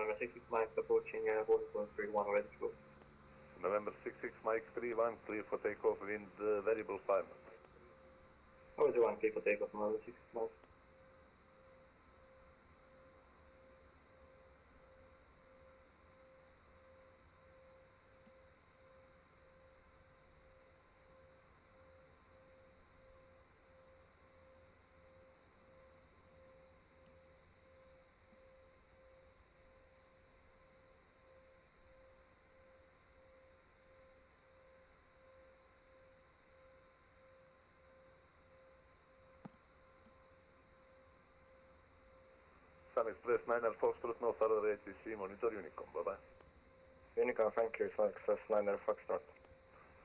November 66 Mike approaching 1.31 already through. November 66 Mike 31, clear for takeoff, wind variable 5 knots. Already 1 clear for takeoff, November 66 Mike. Sun Express 9 Foxtrot, no further ATC, monitor Unicom, bye-bye. Unicom, thank you, Sun Express 9 Foxtrot.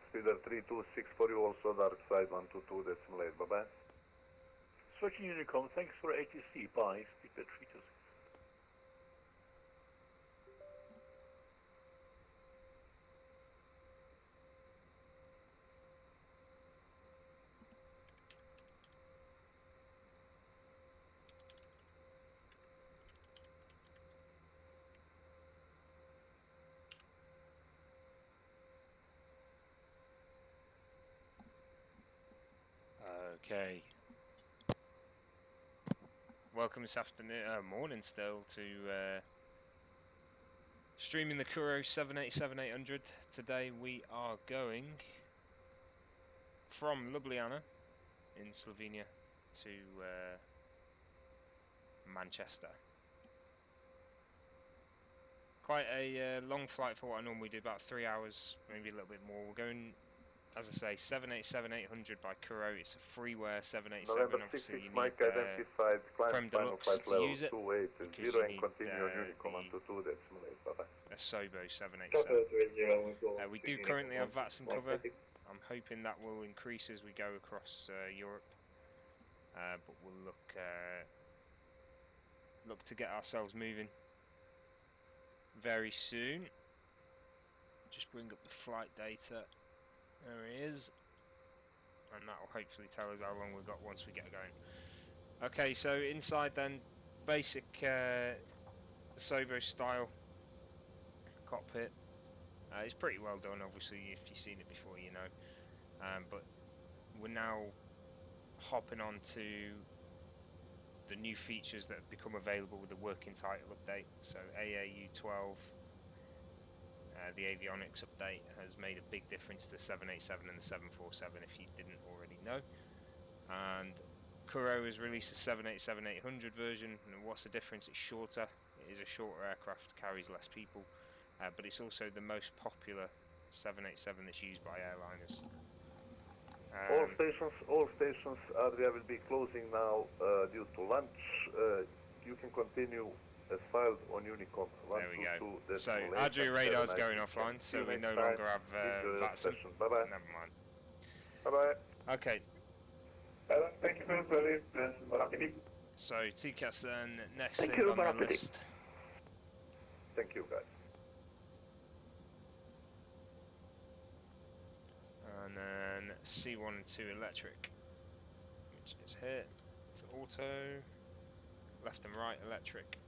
Speeder 326 for you also, dark side 122, decimal 8, bye-bye. Switching Unicom, thanks for ATC, bye, Speeder 326. Okay. Welcome this afternoon, morning still, to streaming the Kuro 787-800. Today we are going from Ljubljana in Slovenia to Manchester. Quite a long flight for what I normally do, about 3 hours, maybe a little bit more. We're going, as I say, 787-800 by Kuro. It's a freeware 787. Obviously, you need Creme Deluxe to use it, because you need a Sobo 787. We do currently have VATSIM cover. I'm hoping that will increase as we go across Europe, but we'll look to get ourselves moving very soon. Just bring up the flight data. There he is, and that will hopefully tell us how long we've got once we get going. Okay, so inside then, basic Sobo style cockpit. It's pretty well done, obviously, if you've seen it before, you know. But we're now hopping on to the new features that have become available with the working title update. So AAU 12. The avionics update has made a big difference to the 787 and the 747 if you didn't already know. And Kuro has released a 787-800 version, and what's the difference? It's shorter. It is a shorter aircraft, carries less people, but it's also the most popular 787 that's used by airliners. All stations Adria will be closing now due to lunch. You can continue as filed on Unicom. There we go. So Adria radar's going offline, so we no longer have VATSIM. Bye bye. Never mind. Bye bye. Okay. Thank you for the service. So TCAS then, next thing on the list. Thank you, guys. And then C1 and 2 electric, which is here. It's auto. Left and right electric.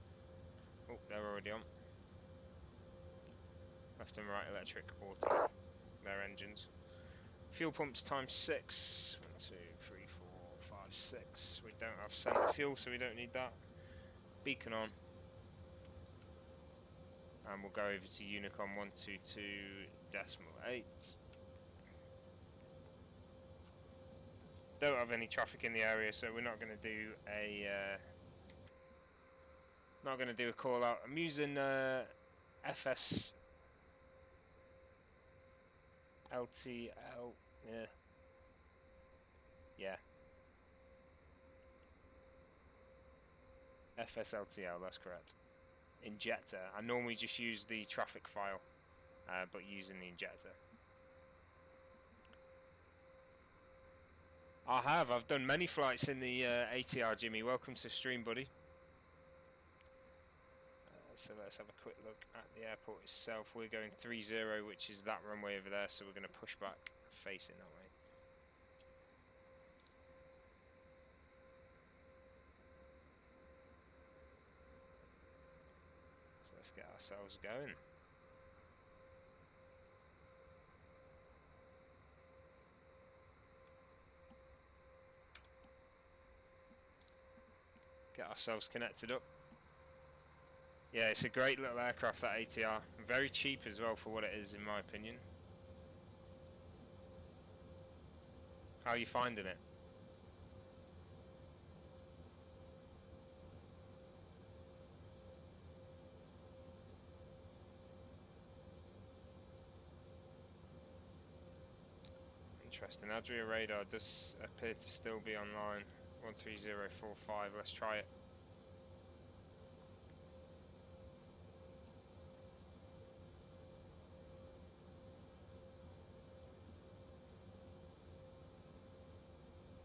Oh, they're already on. Left and right electric, auto. Their engines. Fuel pumps times 6. 1, 2, 3, 4, 5, 6. We don't have centre fuel, so we don't need that. Beacon on. And we'll go over to Unicom 122.8. Don't have any traffic in the area, so we're not going to do a call out. I'm using FS LTL. Yeah. FSLTL, that's correct. Injector. I normally just use the traffic file, but using the injector. I've done many flights in the ATR, Jimmy. Welcome to stream, buddy. So let's have a quick look at the airport itself. We're going 30, which is that runway over there, so we're going to push back, facing that way. So let's get ourselves going. Get ourselves connected up. Yeah, it's a great little aircraft, that ATR. Very cheap as well for what it is, in my opinion. How are you finding it? Interesting. Adria radar does appear to still be online. 13045. Let's try it.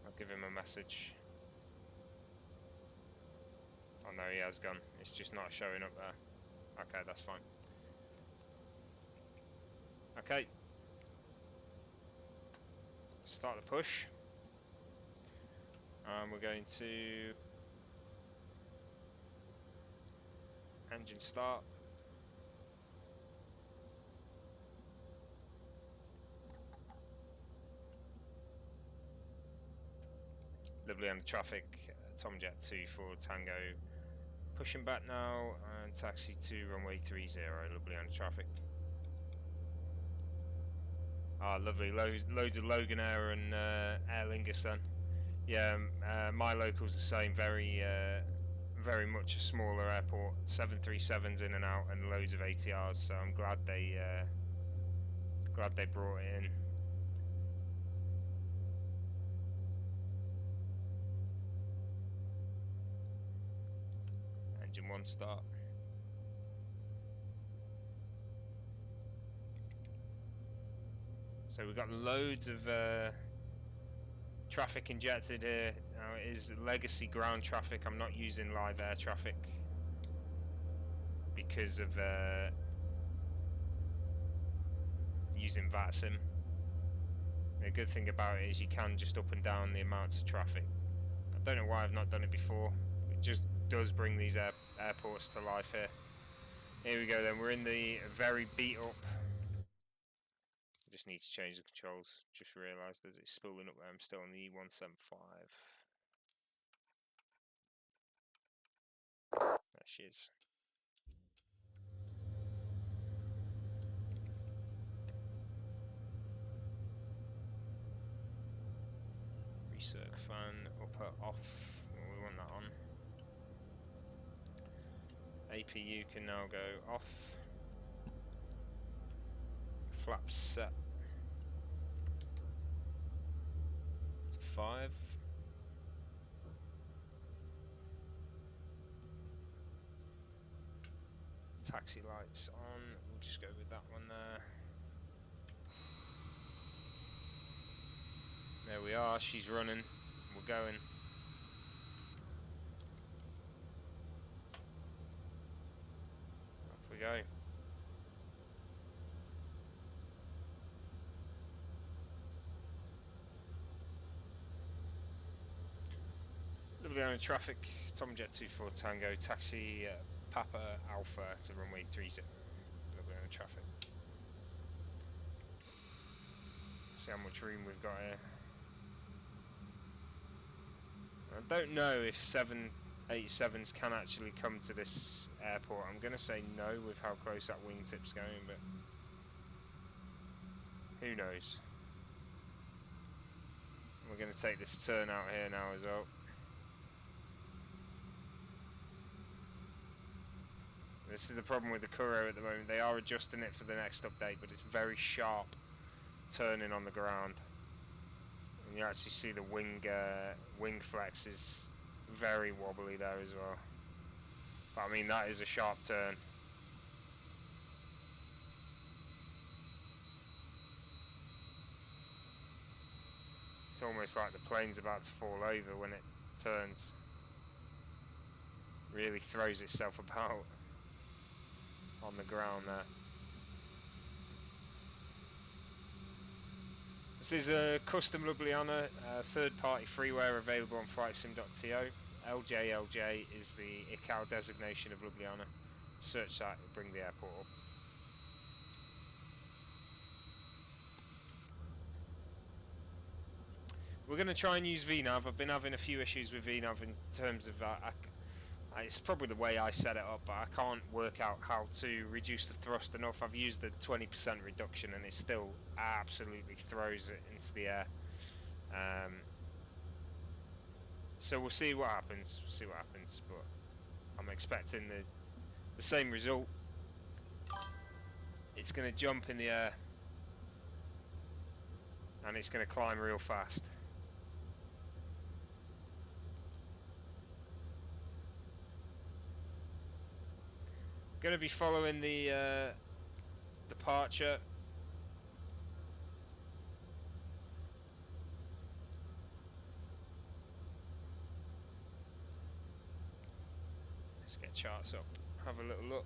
I'll give him a message. Oh no, he has gone. It's just not showing up there. Okay, that's fine. Okay. Start the push. We're going to engine start. Ljubljana traffic, Tomjet 24 Tango. Pushing back now and taxi to runway 30, Ljubljana traffic. Ah, lovely. Loads of Loganair and Aer Lingus then. Yeah, my local's the same. Very much a smaller airport. 737s in and out, and loads of ATRs. So I'm glad they brought it in. Engine 1 start. So we've got loads of traffic injected here. Now it is legacy ground traffic. I'm not using live air traffic because of using VATSIM. The good thing about it is you can just up and down the amounts of traffic. I don't know why I've not done it before. It just does bring these airports to life here. Here we go then. We're in the very beat up. I just need to change the controls. Just realised that it's spooling up there. I'm still on the E175. There she is. Recirc fan upper off. Well, we want that on. APU can now go off. Flaps set to 5. Taxi lights on. We'll just go with that one there. There we are. She's running. We're going. Off we go. Ljubljana traffic, Tomjet 24 Tango, taxi Papa Alpha to runway 30, Ljubljana traffic. See how much room we've got here. I don't know if 787s can actually come to this airport. I'm going to say no with how close that wingtip's going, but who knows. We're going to take this turn out here now as well. This is the problem with the Kuro at the moment. They are adjusting it for the next update, but it's very sharp turning on the ground. And you actually see the wing flex is very wobbly there as well. But I mean, that is a sharp turn. It's almost like the plane's about to fall over when it turns. Really throws itself about on the ground there. This is a custom Ljubljana, third-party freeware available on flightsim.to. LJLJ is the ICAO designation of Ljubljana. Search site will bring the airport up. We're going to try and use VNav. I've been having a few issues with VNav in terms of it's probably the way I set it up, but I can't work out how to reduce the thrust enough. I've used the 20% reduction and it still absolutely throws it into the air. So we'll see what happens. But I'm expecting the same result. It's going to jump in the air and it's going to climb real fast. Going to be following the departure. Let's get charts up, have a little look.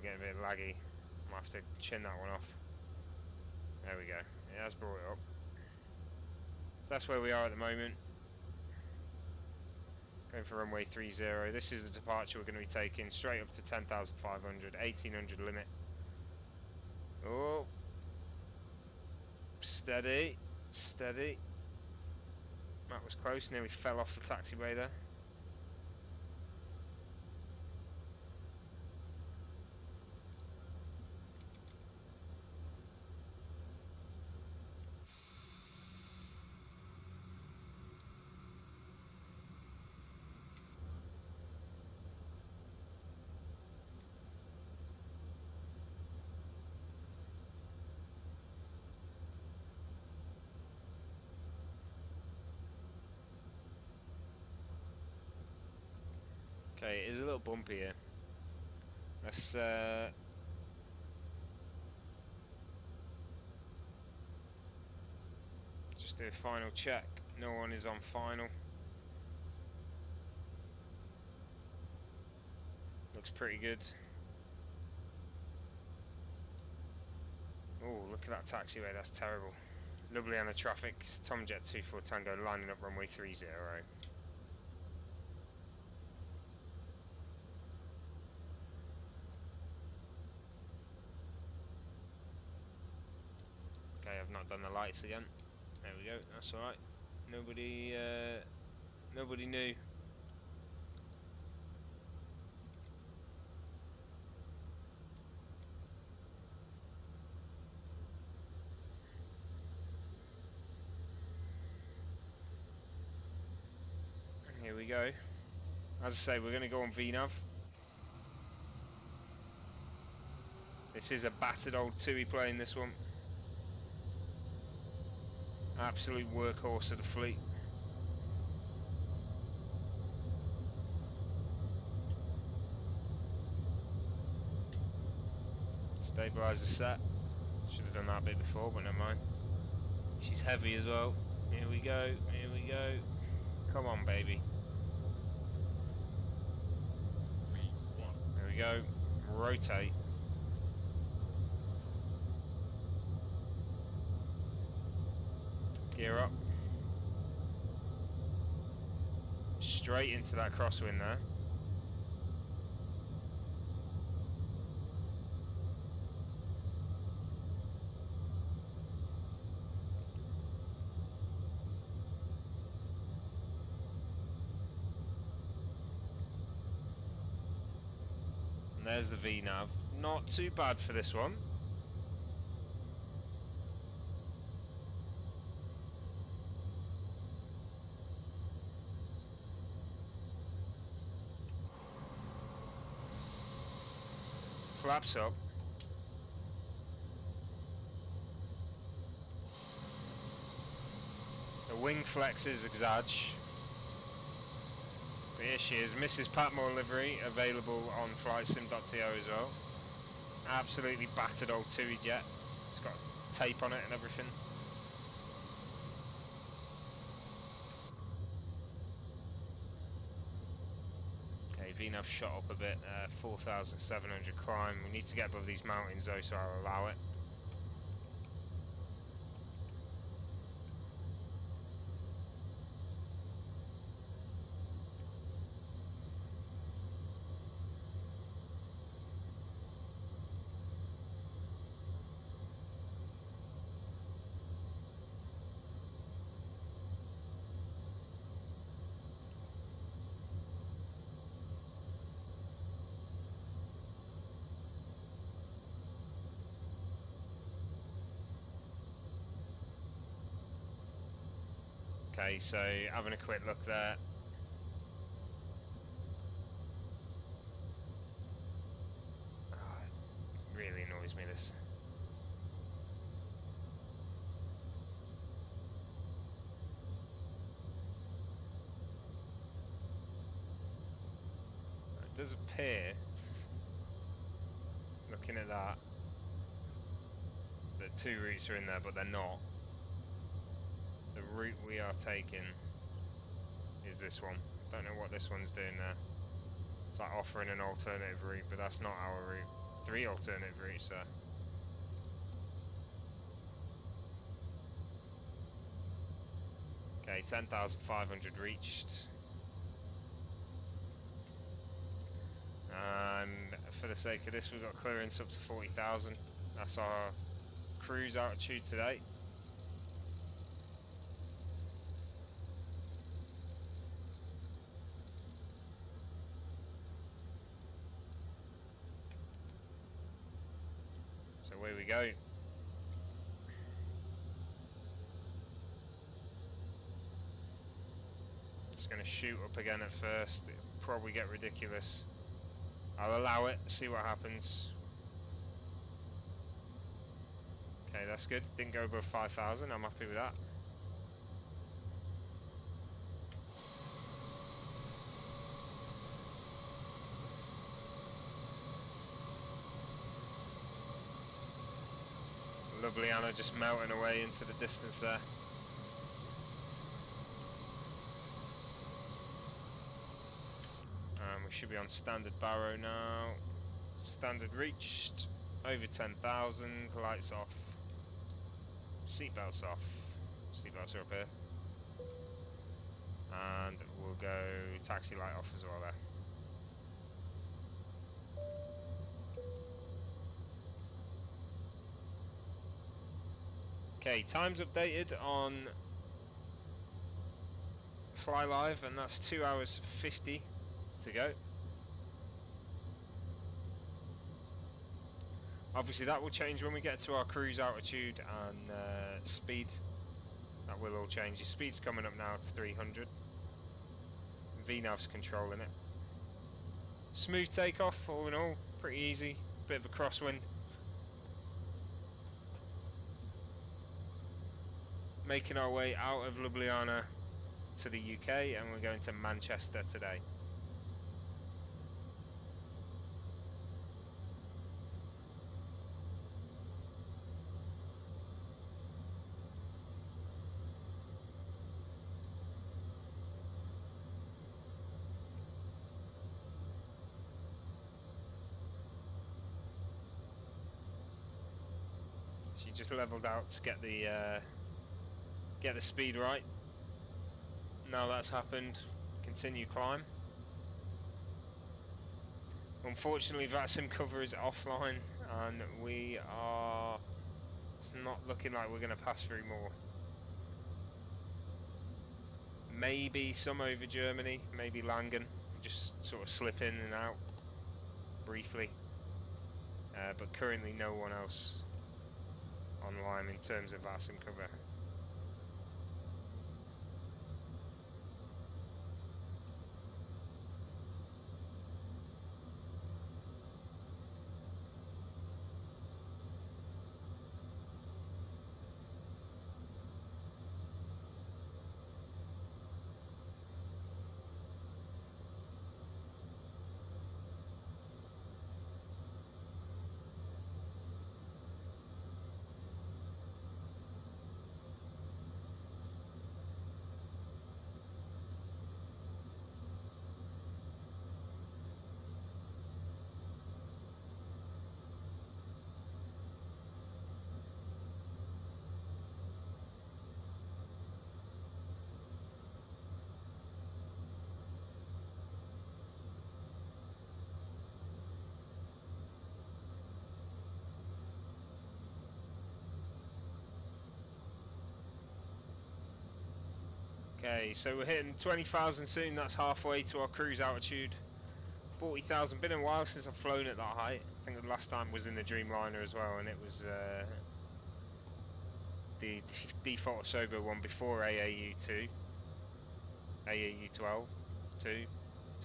Getting a bit laggy. Might have to chin that one off. There we go. It has brought it up. So that's where we are at the moment. Going for runway 30. This is the departure we're going to be taking straight up to 10,500, 1,800 limit. Oh, steady, steady. That was close. Nearly fell off the taxiway there. Okay, it is a little bumpy here. Let's just do a final check. No one is on final. Looks pretty good. Oh, look at that taxiway, that's terrible. Ljubljana traffic, Tomjet 24 Tango lining up runway 30. Okay, I've not done the lights again. There we go, that's alright. Nobody knew. Here we go. As I say, we're going to go on VNav. This is a battered old TUI plane, this one. Absolute workhorse of the fleet. Stabilizer set. Should have done that bit before, but never mind. She's heavy as well. Here we go, here we go. Come on, baby. There we go. Rotate. Gear up. Straight into that crosswind there. And there's the VNav. Not too bad for this one. Flaps up. The wing flexes exage. But here she is, Mrs. Patmore livery, available on flightsim.to as well. Absolutely battered old TUI jet. It's got tape on it and everything. Okay, VNAV shot up a bit, 4,700 climb. We need to get above these mountains though, so I'll allow it. Okay, so having a quick look there. Oh, it really annoys me, this. It does appear, looking at that, that 2 routes are in there, but they're not. The route we are taking is this one. Don't know what this one's doing there. It's like offering an alternative route, but that's not our route. 3 alternative routes there. Okay, 10,500 reached. And for the sake of this, we've got clearance up to 40,000. That's our cruise altitude today. Away we go. Just going to shoot up again at first. It'll probably get ridiculous. I'll allow it, see what happens. Okay, that's good. Didn't go above 5,000. I'm happy with that. Ljubljana just melting away into the distance there. We should be on standard barrow now. Standard reached. Over 10,000. Lights off. Seatbelts off. Seatbelts are up here. And we'll go taxi light off as well there. Okay, time's updated on Fly Live, and that's 2 hours 50 to go. Obviously that will change when we get to our cruise altitude and speed. That will all change. Your speed's coming up now to 300. VNAV's controlling it. Smooth takeoff, all in all, pretty easy. Bit of a crosswind. Making our way out of Ljubljana to the UK, and we're going to Manchester today. She just leveled out to get the speed right. Now that's happened, continue climb. Unfortunately VATSIM cover is offline, and it's not looking like we're going to pass through more. Maybe some over Germany, maybe Langen, just sort of slip in and out briefly, but currently no one else online in terms of VATSIM cover. Okay, so we're hitting 20,000 soon. That's halfway to our cruise altitude. 40,000. Been a while since I've flown at that height. I think the last time was in the Dreamliner as well, and it was the default Sogo one before AAU 2. AAU 12. 2.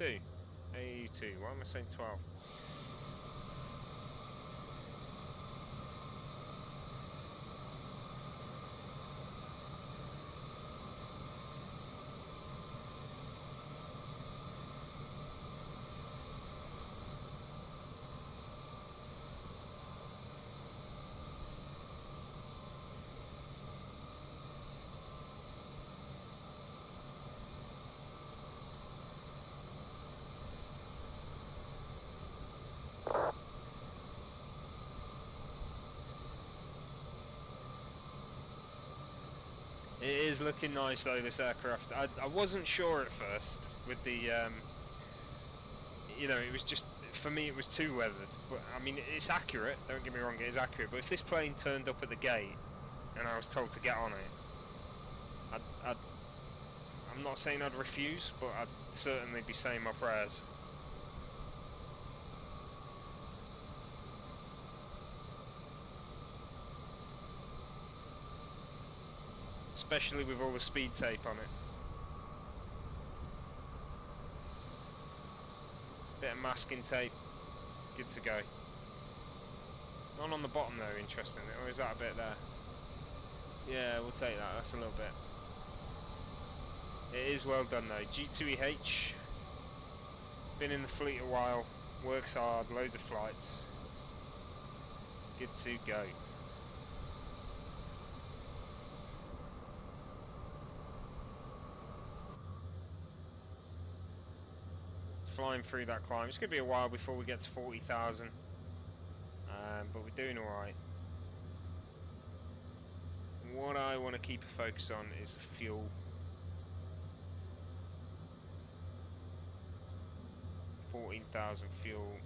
AAU 2. Why am I saying 12? It is looking nice though, this aircraft. I wasn't sure at first with the, you know, it was just, for me it was too weathered. But I mean, it's accurate, don't get me wrong, it is accurate. But if this plane turned up at the gate and I was told to get on it, I'm not saying I'd refuse, but I'd certainly be saying my prayers. Especially with all the speed tape on it. Bit of masking tape. Good to go. None on the bottom though, interesting. Or is that a bit there? Yeah, we'll take that. That's a little bit. It is well done though. G2EH. Been in the fleet a while. Works hard. Loads of flights. Good to go. Flying through that climb. It's going to be a while before we get to 40,000, but we're doing alright. What I want to keep a focus on is the fuel. $14,000 fuel.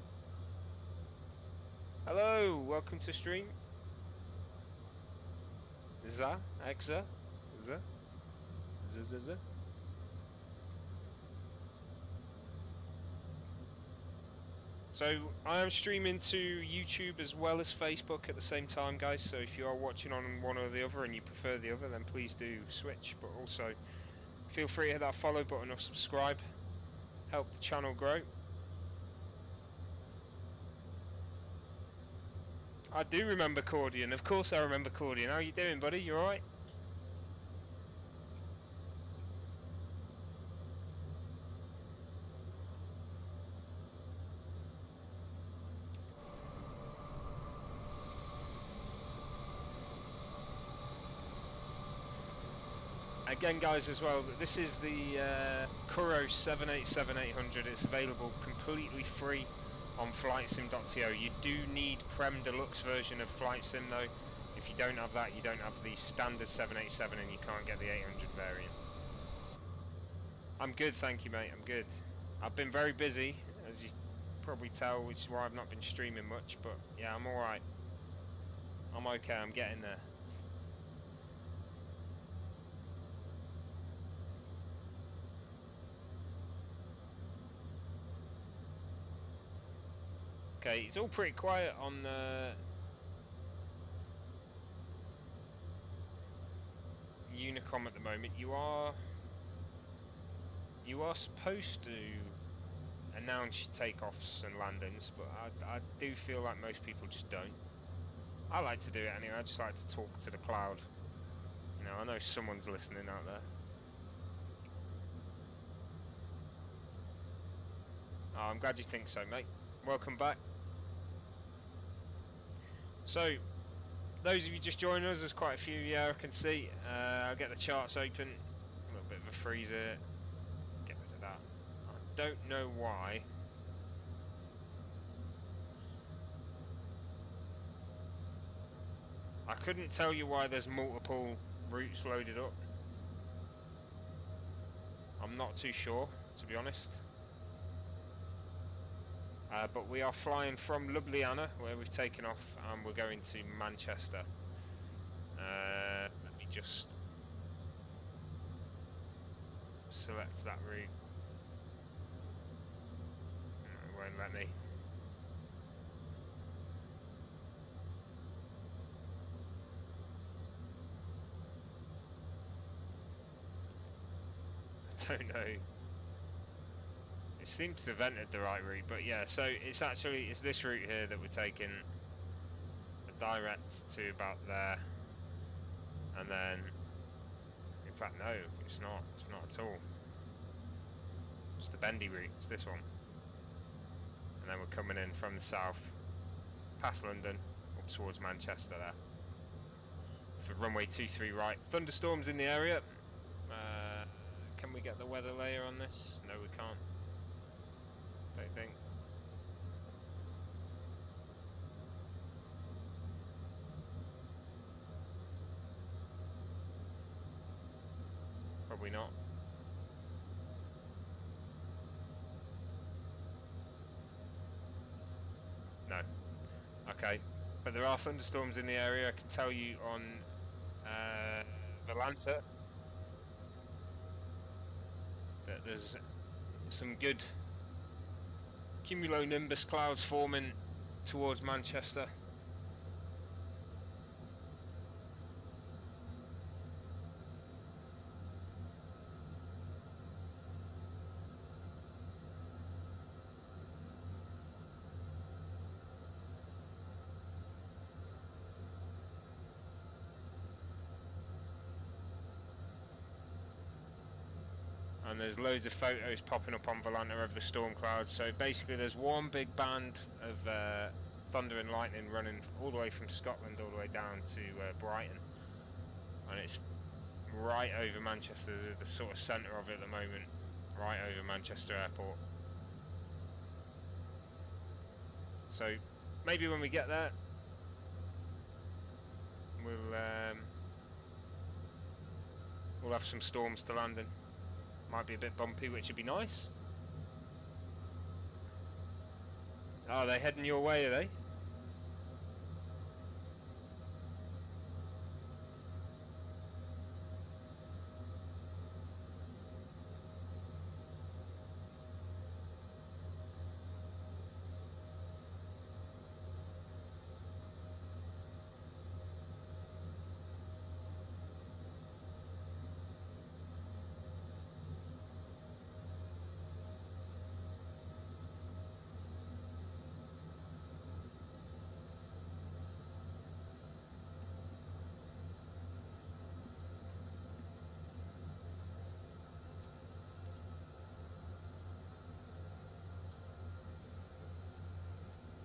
Hello, welcome to stream. Exa. So I am streaming to YouTube as well as Facebook at the same time, guys, so if you are watching on one or the other and you prefer the other, then please do switch, but also feel free to hit that follow button or subscribe. Help the channel grow. I do remember Cordian, of course I remember Cordian. How you doing, buddy? You alright? Again, guys, as well, this is the Kuro 787-800. It's available completely free on flightsim.to. You do need Prem Deluxe version of FlightSim though. If you don't have that, you don't have the standard 787 and you can't get the 800 variant. I'm good, thank you, mate. I'm good. I've been very busy, as you probably tell, which is why I've not been streaming much, but yeah, I'm alright. I'm okay, I'm getting there. Okay, it's all pretty quiet on Unicom at the moment. You are supposed to announce your takeoffs and landings, but I do feel like most people just don't. I like to do it anyway. I just like to talk to the cloud. You know, I know someone's listening out there. Oh, I'm glad you think so, mate. Welcome back. So, those of you just joining us, there's quite a few, yeah, I can see. I'll get the charts open. A little bit of a freezer. Get rid of that. I don't know why. I couldn't tell you why there's multiple routes loaded up. I'm not too sure, to be honest. But we are flying from Ljubljana, where we've taken off, and we're going to Manchester. Let me just select that route. No, it won't let me. I don't know. It seems to have entered the right route, but yeah, so it's this route here that we're taking a direct to about there, and then, in fact no, it's not at all. It's the bendy route, it's this one. And then we're coming in from the south, past London, up towards Manchester there. For runway 23 right. Thunderstorms in the area. Can we get the weather layer on this? No, we can't. Don't think. Probably not. No. Okay. But there are thunderstorms in the area. I can tell you on Valanta that there's some good cumulonimbus clouds forming towards Manchester. And there's loads of photos popping up on Valanta of the storm clouds. So basically there's one big band of thunder and lightning running all the way from Scotland all the way down to Brighton. And it's right over Manchester, the sort of centre of it at the moment, right over Manchester Airport. So maybe when we get there, we'll have some storms to land in. Might be a bit bumpy, which would be nice. Are they heading your way, are they?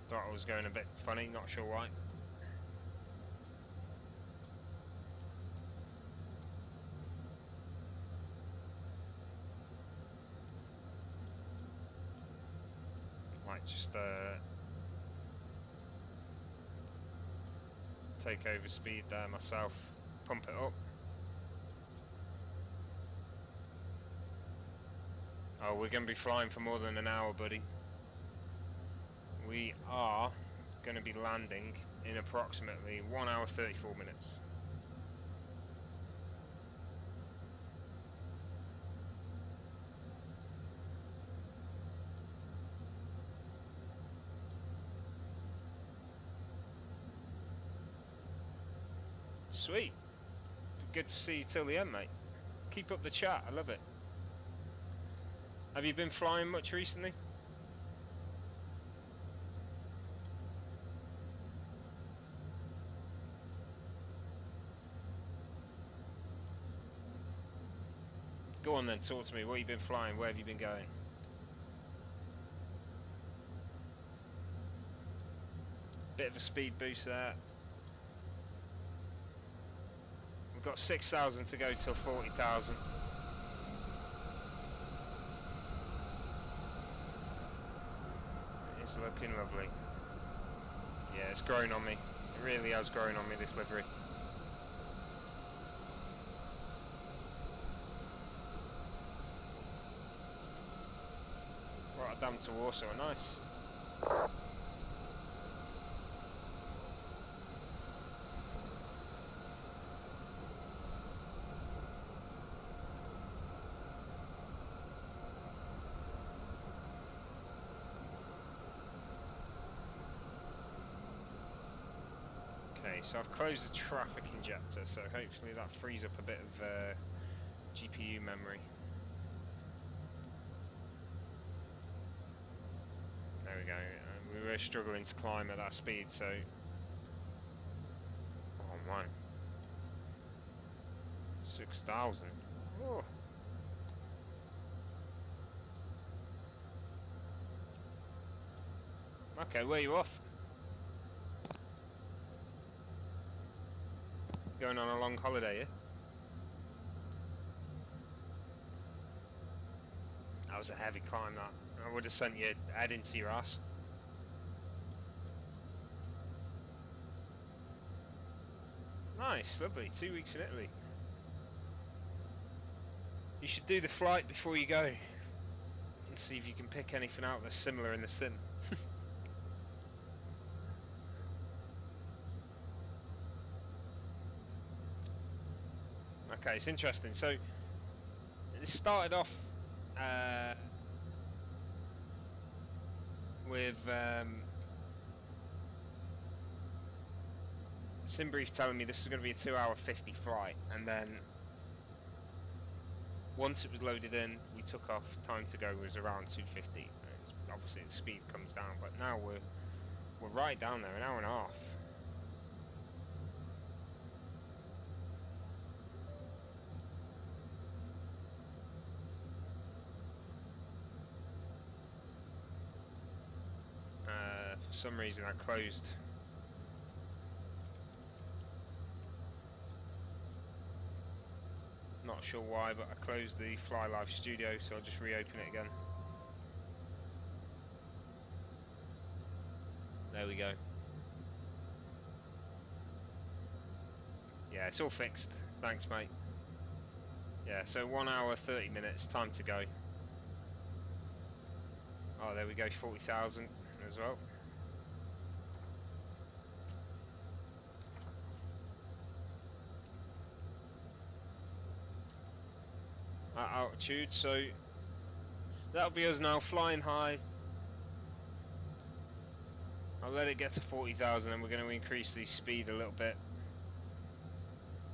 Thought I was going a bit funny, not sure why. Might just take over speed there myself, pump it up. Oh, we're going to be flying for more than an hour, buddy. We are going to be landing in approximately 1 hour 34 minutes. Sweet. Good to see you till the end, mate. Keep up the chat, I love it. Have you been flying much recently? Go on then, talk to me. What have you been flying? Where have you been going? Bit of a speed boost there. We've got 6,000 to go till 40,000. It's looking lovely. Yeah, it's grown on me. It really has grown on me, this livery. Rotterdam to Warsaw, nice. Okay, so I've closed the traffic injector, so hopefully that frees up a bit of GPU memory. There we go. We were struggling to climb at that speed, so... Oh man. 6,000. Oh. Okay, where are you off? Going on a long holiday, yeah? That was a heavy climb, that. I would have sent your head into your ass. Nice, lovely. 2 weeks in Italy. You should do the flight before you go. And see if you can pick anything out that's similar in the sim. Okay, it's interesting. So, it started off with SimBrief telling me this is going to be a 2-hour 50 flight, and then once it was loaded in, we took off. Time to go was around 2:50. Obviously, the speed comes down, but now we're right down there, an hour and a half. For some reason I closed not sure why, but I closed the Fly Live studio, so I'll just reopen it again. There we go. Yeah, it's all fixed. Thanks, mate. Yeah, so 1 hour 30 minutes, time to go. Oh, there we go, 40,000 as well. At altitude, so that'll be us now flying high. I'll let it get to 40,000 and we're going to increase the speed a little bit.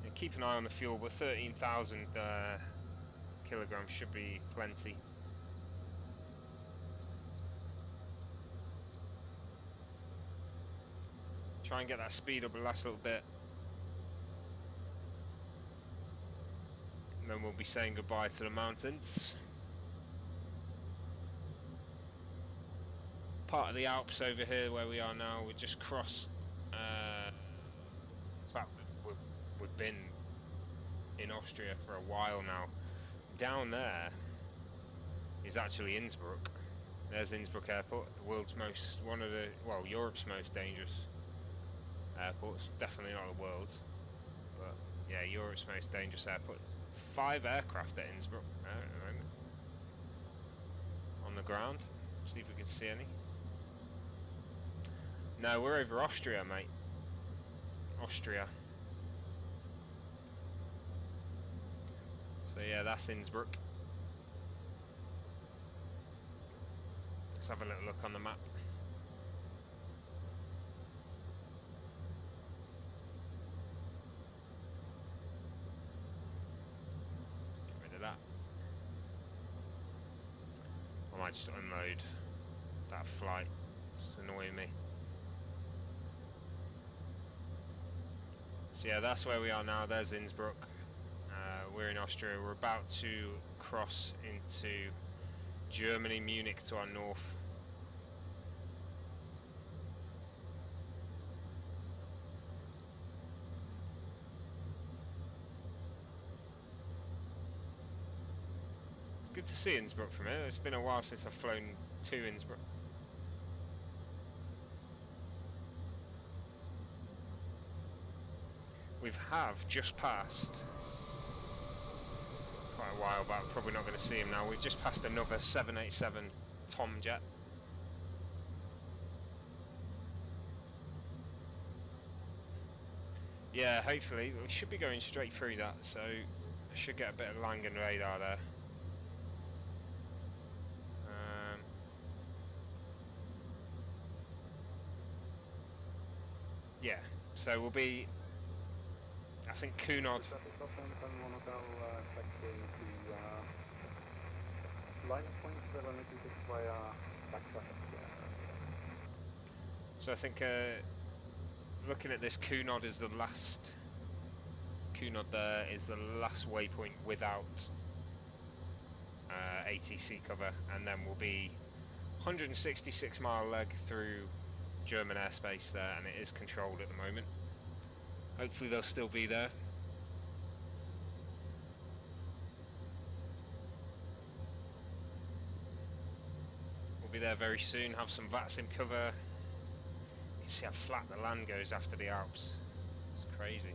And keep an eye on the fuel, but 13,000 kilograms should be plenty. Try and get that speed up the last little bit. And then we'll be saying goodbye to the mountains. Part of the Alps over here where we are now. We just crossed. In fact, we've been in Austria for a while now. Down there is actually Innsbruck. There's Innsbruck Airport, the world's most, well, Europe's most dangerous airports. Definitely not the world's, but yeah, Europe's most dangerous airport. 5 aircraft at Innsbruck at the moment. On the ground. See if we can see any. No, we're over Austria, mate. Austria. So yeah, that's Innsbruck. Let's have a little look on the map. Get rid of that. I might just unload that flight. It's annoying me. So yeah, that's where we are now. There's Innsbruck. We're in Austria. We're about to cross into Germany, Munich to our north. Good to see Innsbruck from here. It's been a while since I've flown to Innsbruck. We have just passed, quite a while back, probably not going to see him now, we've just passed another 787 Tomjet. Yeah, hopefully, we should be going straight through that, so I should get a bit of Langen radar there. Yeah, So we'll be, I think, Cunard. So I think looking at this, Cunard is the last. Cunard there is the last waypoint without ATC cover, and then we'll be 166 mile leg through German airspace there, and it is controlled at the moment. Hopefully they'll still be there. We'll be there very soon, have some VATSIM cover. You can see how flat the land goes after the Alps. It's crazy.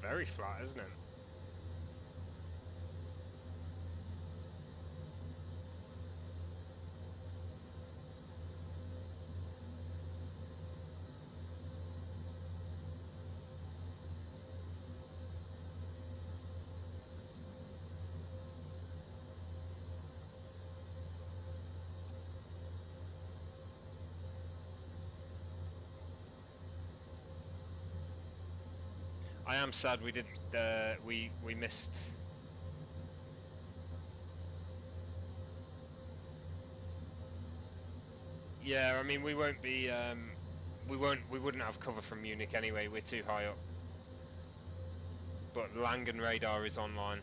Very flat, isn't it? I am sad we didn't. We missed. Yeah, I mean we won't be. We wouldn't have cover from Munich anyway. We're too high up. But Langen radar is online.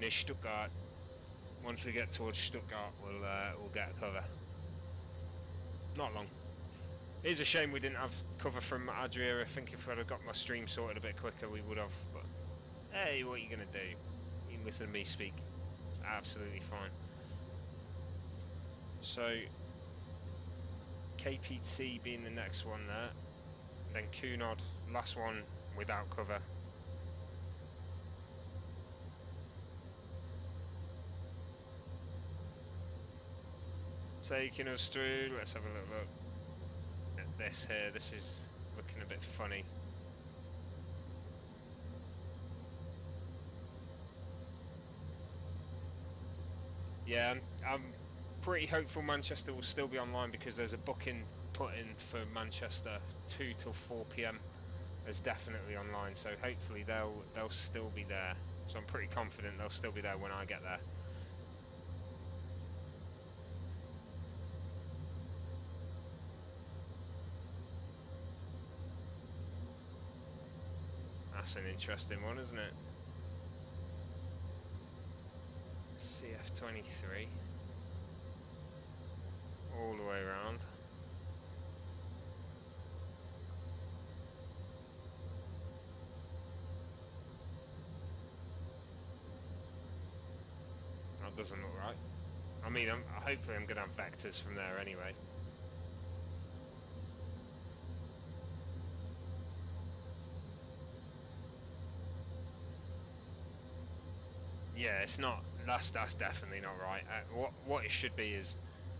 Near Stuttgart. Once we get towards Stuttgart, we'll get cover. Not long. It is a shame we didn't have cover from Adria. I think if I'd have got my stream sorted a bit quicker, we would have. But hey, what are you gonna do? You can listen to me speak. It's absolutely fine. So KPT being the next one there, then Cunard, last one without cover. Taking us through. Let's have a little look. This here, this is looking a bit funny. Yeah, I'm pretty hopeful Manchester will still be online because there's a booking put in for Manchester 2 till 4 PM. It's definitely online, so hopefully they'll still be there. So I'm pretty confident they'll still be there when I get there. That's an interesting one, isn't it? CF23 all the way around. That doesn't look right. I mean, hopefully I'm going to have vectors from there anyway. Yeah, it's not. That's definitely not right. What it should be is,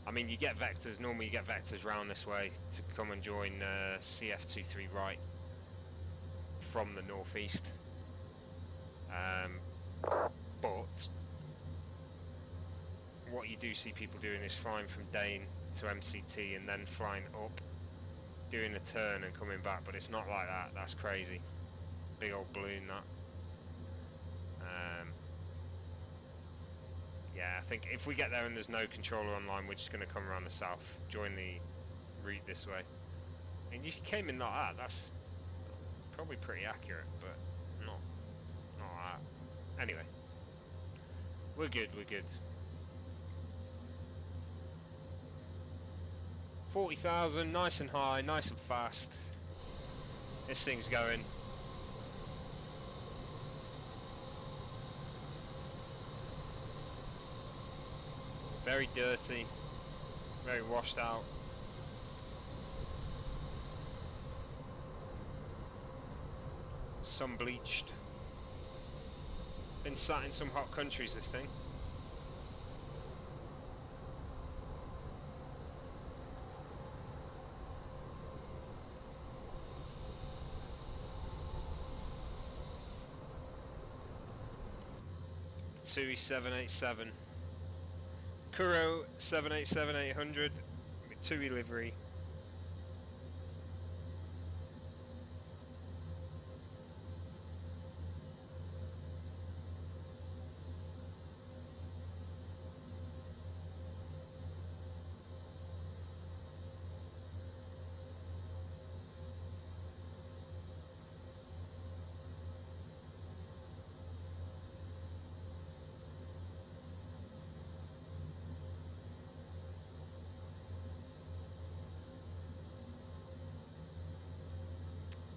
I mean, you get vectors. Normally, you get vectors round this way to come and join CF23 right from the northeast. But what you do see people doing is flying from Dane to MCT and then flying up, doing a turn and coming back. But it's not like that. That's crazy. big old balloon, that. Yeah, I think if we get there and there's no controller online, we're just going to come around the south, join the route this way. I mean, you came in like that, that's probably pretty accurate, but not that. Anyway, we're good, we're good. 40,000, nice and high, nice and fast. This thing's going. Very dirty, very washed out. Sun bleached. Been sat in some hot countries, this thing. TUI 787. Kuro 787-800 with TUI livery.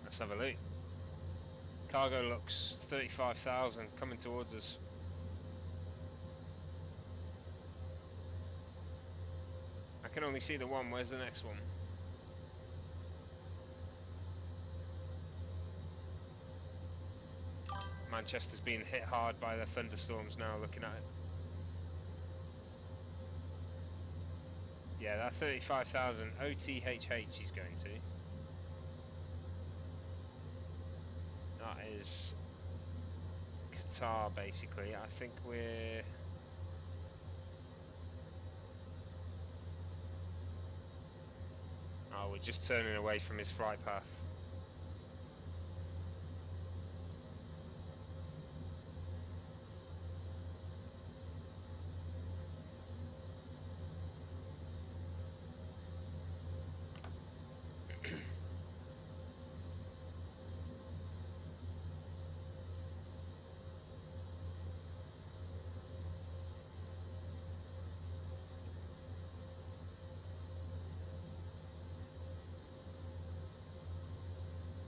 Let's have a look. Cargo looks 35,000 coming towards us. I can only see the one. Where's the next one? Manchester's being hit hard by the thunderstorms now, looking at it. Yeah, that 35,000 OTHH he's going to. That is Qatar, basically. I think we're... Oh, we're just turning away from his flight path.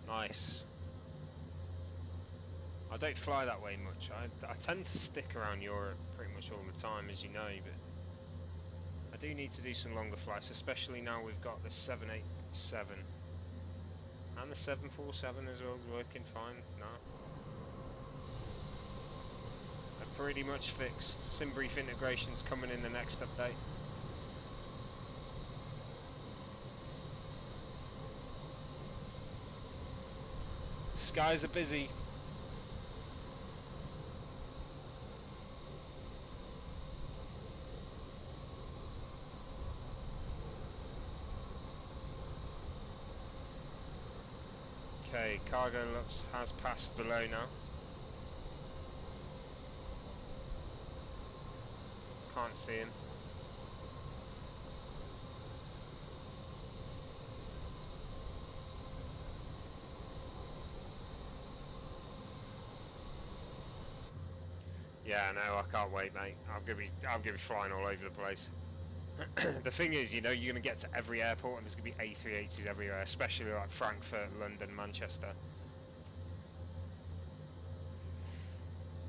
Nice. I don't fly that way much. I tend to stick around Europe pretty much all the time, as you know, but I do need to do some longer flights, especially now we've got the 787 and the 747 as well is working fine now. They're pretty much fixed. SimBrief integration's coming in the next update. Skies are busy. Okay, cargo has passed below now. Can't see him. Yeah, no, I can't wait, mate. I'm gonna be flying all over the place. The thing is, you know, you're gonna get to every airport and there's gonna be A380s everywhere, especially like Frankfurt, London, Manchester.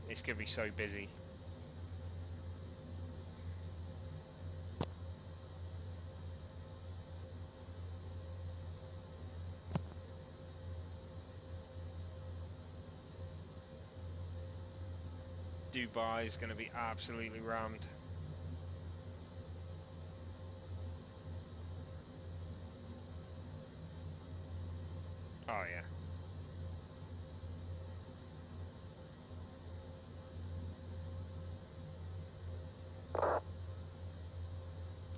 It's gonna be so busy. Dubai is going to be absolutely rammed. Oh yeah.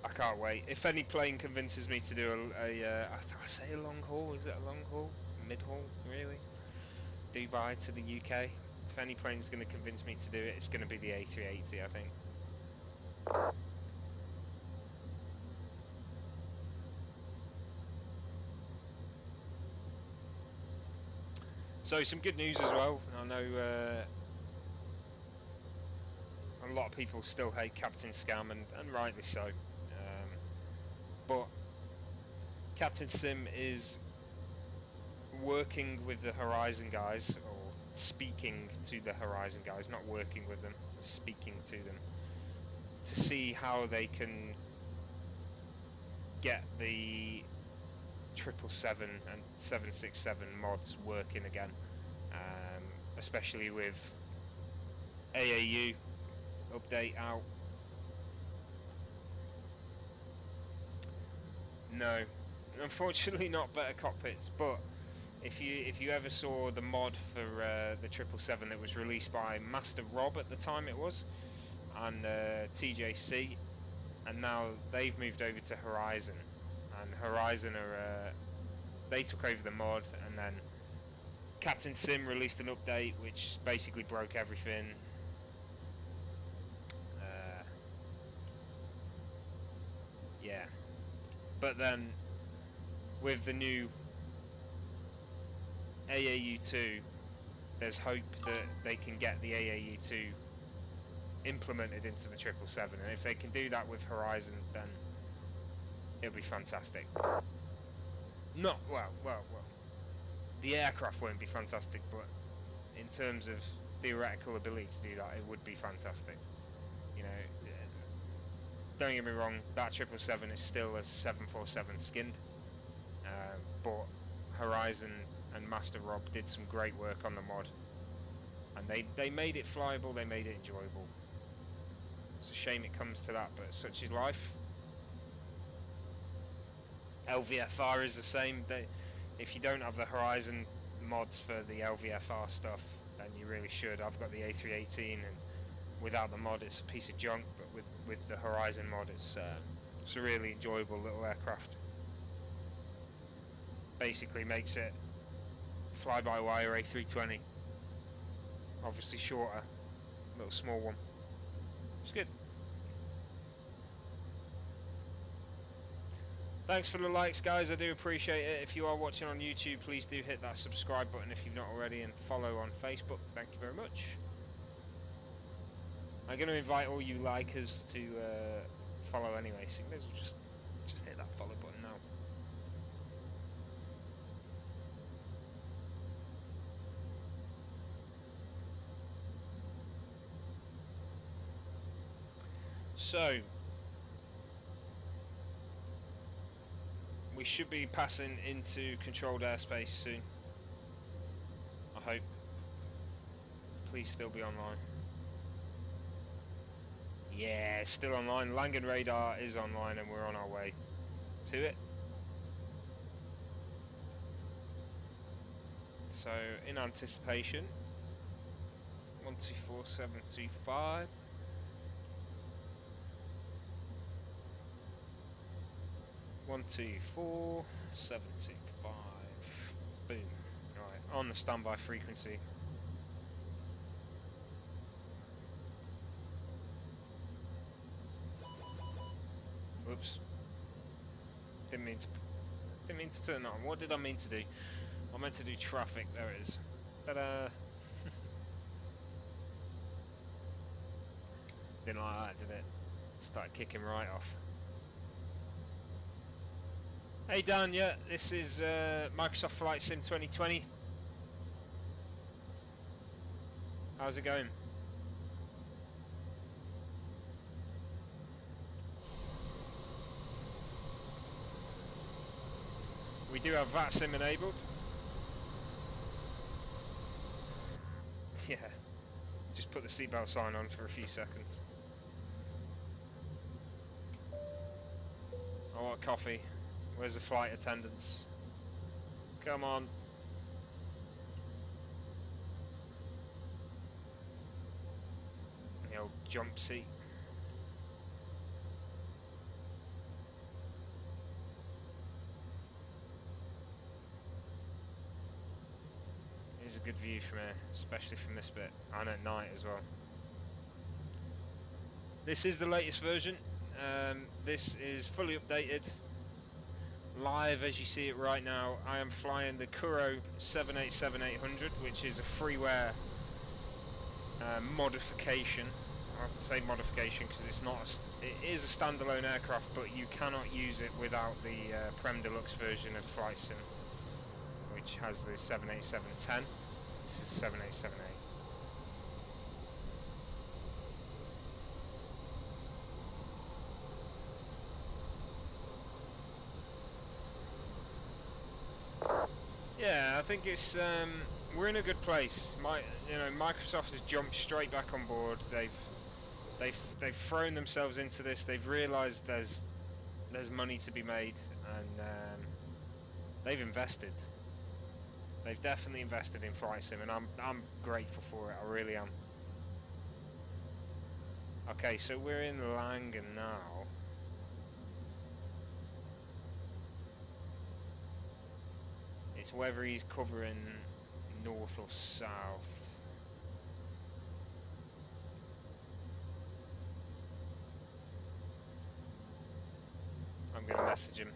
I can't wait. If any plane convinces me to do I say a long haul, is it a long haul? Mid haul, really? Dubai to the UK. If any plane's going to convince me to do it, it's going to be the A380, I think. So some good news as well. I know a lot of people still hate Captain Scam, and rightly so. But Captain Sim is working with the Horizon guys, or speaking to the Horizon guys, not working with them, speaking to them, to see how they can get the 777 and 767 mods working again, especially with AAU update out. No, unfortunately not better cockpits, but if you ever saw the mod for the 777 that was released by Master Rob at the time it was, and TJC, and now they've moved over to Horizon, and Horizon are they took over the mod, and then Captain Sim released an update which basically broke everything. Yeah, but then with the new AAU2, there's hope that they can get the AAU2 implemented into the 777, and if they can do that with Horizon, then it'll be fantastic. Not well. The aircraft won't be fantastic, but in terms of theoretical ability to do that, it would be fantastic. You know, don't get me wrong, that 777 is still a 747 skinned, but Horizon and Master Rob did some great work on the mod, and they made it flyable, they made it enjoyable. It's a shame it comes to that, but such is life. LVFR is the same. If you don't have the Horizon mods for the LVFR stuff, then you really should. I've got the A318, and without the mod it's a piece of junk, but with the Horizon mod it's a really enjoyable little aircraft. Basically makes it fly-by-wire A320, obviously shorter, little small one. It's good. Thanks for the likes, guys, I do appreciate it. If you are watching on YouTube, please do hit that subscribe button if you've not already, and follow on Facebook. Thank you very much. I'm going to invite all you likers to follow anyway, so you may as well just hit that follow button now. So we should be passing into controlled airspace soon, I hope. Please still be online. Yeah, still online. Langen radar is online, and we're on our way to it. So in anticipation, 124725. One, 2, 4, 7, 2, 5. Boom. Right, on the standby frequency. Whoops. Didn't mean to turn that on. What did I mean to do? I meant to do traffic. There it is. Ta-da! Didn't like that, did it? Started kicking right off. Hey Dan, yeah, this is Microsoft Flight Sim 2020. How's it going? We do have VATSIM enabled. Yeah, just put the seatbelt sign on for a few seconds. I want coffee. Where's the flight attendants? Come on. The old jump seat. is a good view from here, especially from this bit, and at night as well. This is the latest version. This is fully updated, live as you see it right now. I am flying the Kuro 787-800, which is a freeware modification. I have to say modification because it's not. It is a standalone aircraft, but you cannot use it without the Prem Deluxe version of Flight Sim, which has the 787-10. This is 787-8. Yeah, I think it's we're in a good place. Microsoft has jumped straight back on board. They've thrown themselves into this. They've realised there's money to be made, and they've invested. They've definitely invested in Flight Sim, and I'm grateful for it. I really am. Okay, so we're in Langen now. It's whether he's covering north or south. I'm going to message him.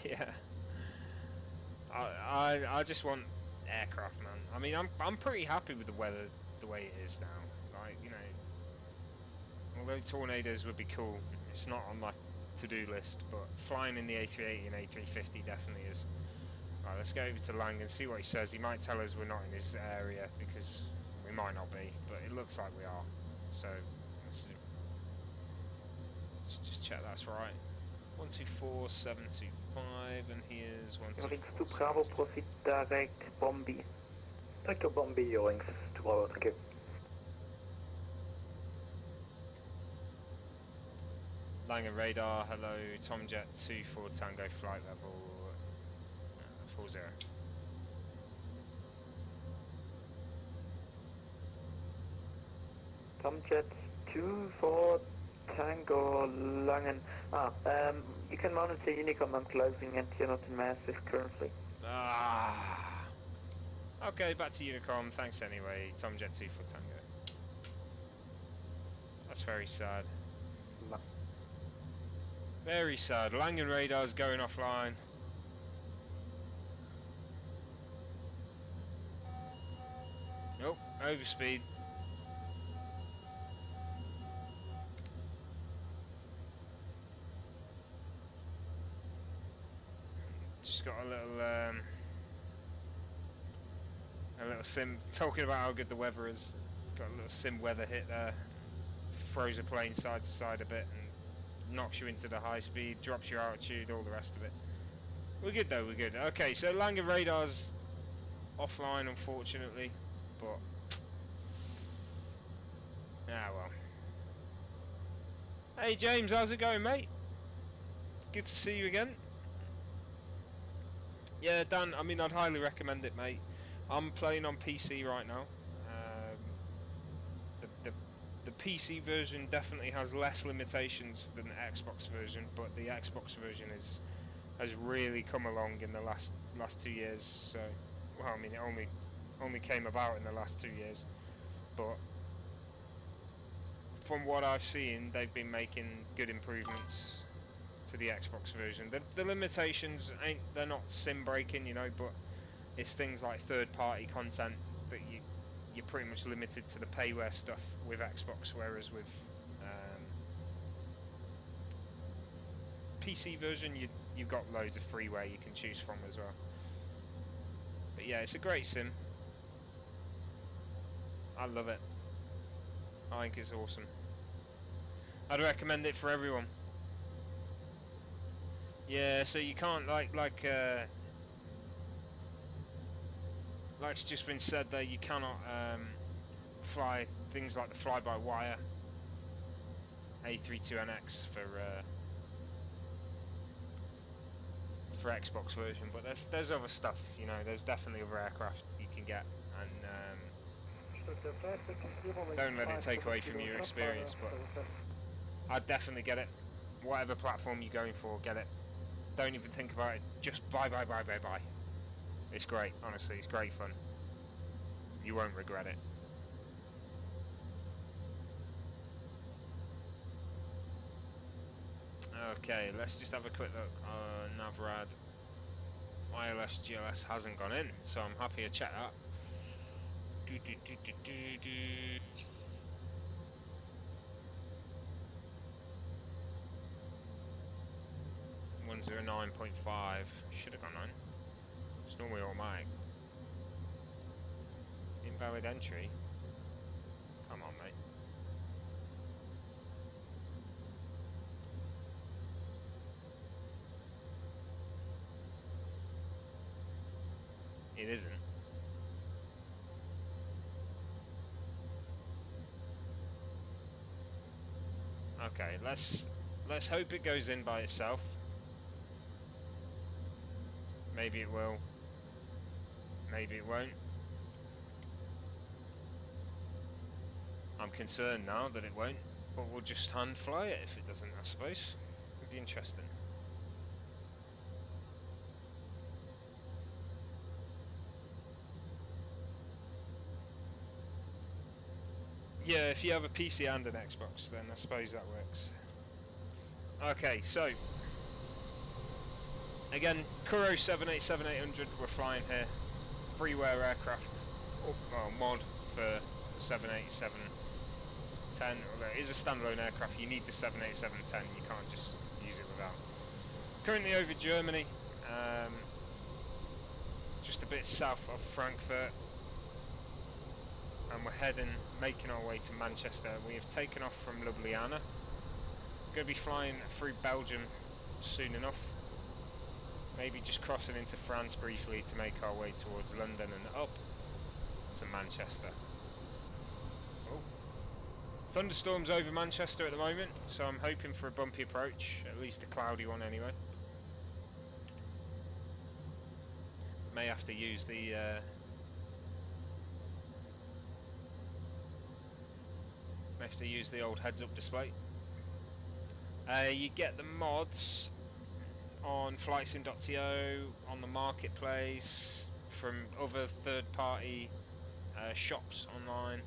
Yeah. I just want aircraft, man. I mean, I'm pretty happy with the weather the way it is now. Like, you know, although tornadoes would be cool, it's not on my to-do list, but flying in the A380 and A350 definitely is. Right, let's go over to Lang and see what he says. He might tell us we're not in his area, because we might not be, but it looks like we are. So, let's just check that's right. 124725, and here's 124. To Bravo, proceed direct Bombi. Director Bombi, your links to Bravo, thank you. Langen radar, hello, Tomjet 24 Tango flight level 40. Tomjet 24 Tango Langen. You can monitor Unicom, I'm closing and you're not in Massive currently. Okay, back to Unicom, thanks anyway, Tomjet 24 Tango. That's very sad. Very sad. Langen radar's going offline. Nope, overspeed. Just got a little sim talking about how good the weather is. Got a little sim weather hit there. Froze a plane side to side a bit and knocks you into the high speed, drops your altitude, all the rest of it. We're good though, we're good. Okay, so Langen radar's offline unfortunately, but well. Hey James, how's it going, mate? Good to see you again. Yeah, Dan, I mean, I'd highly recommend it, mate. I'm playing on PC right now. The PC version definitely has less limitations than the Xbox version, but the Xbox version has really come along in the last 2 years. So, well, I mean, it only came about in the last 2 years, but from what I've seen, they've been making good improvements to the Xbox version. The limitations they're not sim breaking, you know, but it's things like third-party content that you're pretty much limited to the payware stuff with Xbox, whereas with PC version you've got loads of freeware you can choose from as well. But yeah, it's a great sim. I love it. I think it's awesome. I'd recommend it for everyone. Yeah, so you can't like it's just been said there, you cannot fly things like the fly-by-wire A32NX for Xbox version, but there's other stuff, you know. There's definitely other aircraft you can get, and Don't let it take away from your experience, but I'd definitely get it. Whatever platform you're going for, get it. Don't even think about it. Just buy. It's great, honestly. It's great fun. You won't regret it. Okay, let's just have a quick look. Navrad. ILS GLS hasn't gone in, so I'm happy to check that. 109.5. Should have gone on. It's normally automatic. Invalid entry. Come on, mate. It isn't. Okay, let's hope it goes in by itself. Maybe it will. Maybe it won't. I'm concerned now that it won't, but we'll just hand fly it if it doesn't, I suppose. It'd be interesting. Yeah, if you have a PC and an Xbox, then I suppose that works. Okay, so again, Kuro 787-800 we're flying here. Freeware aircraft, well, mod for 787-10. Although it is a standalone aircraft, you need the 787-10. You can't just use it without. Currently over Germany, just a bit south of Frankfurt. And we're making our way to Manchester. We have taken off from Ljubljana. We're going to be flying through Belgium soon enough. Maybe just crossing into France briefly to make our way towards London and up to Manchester. Oh. Thunderstorms over Manchester at the moment, so I'm hoping for a bumpy approach, at least a cloudy one anyway. May have to use the old heads-up display. You get the mods on flightsim.to, on the marketplace, from other third-party shops online.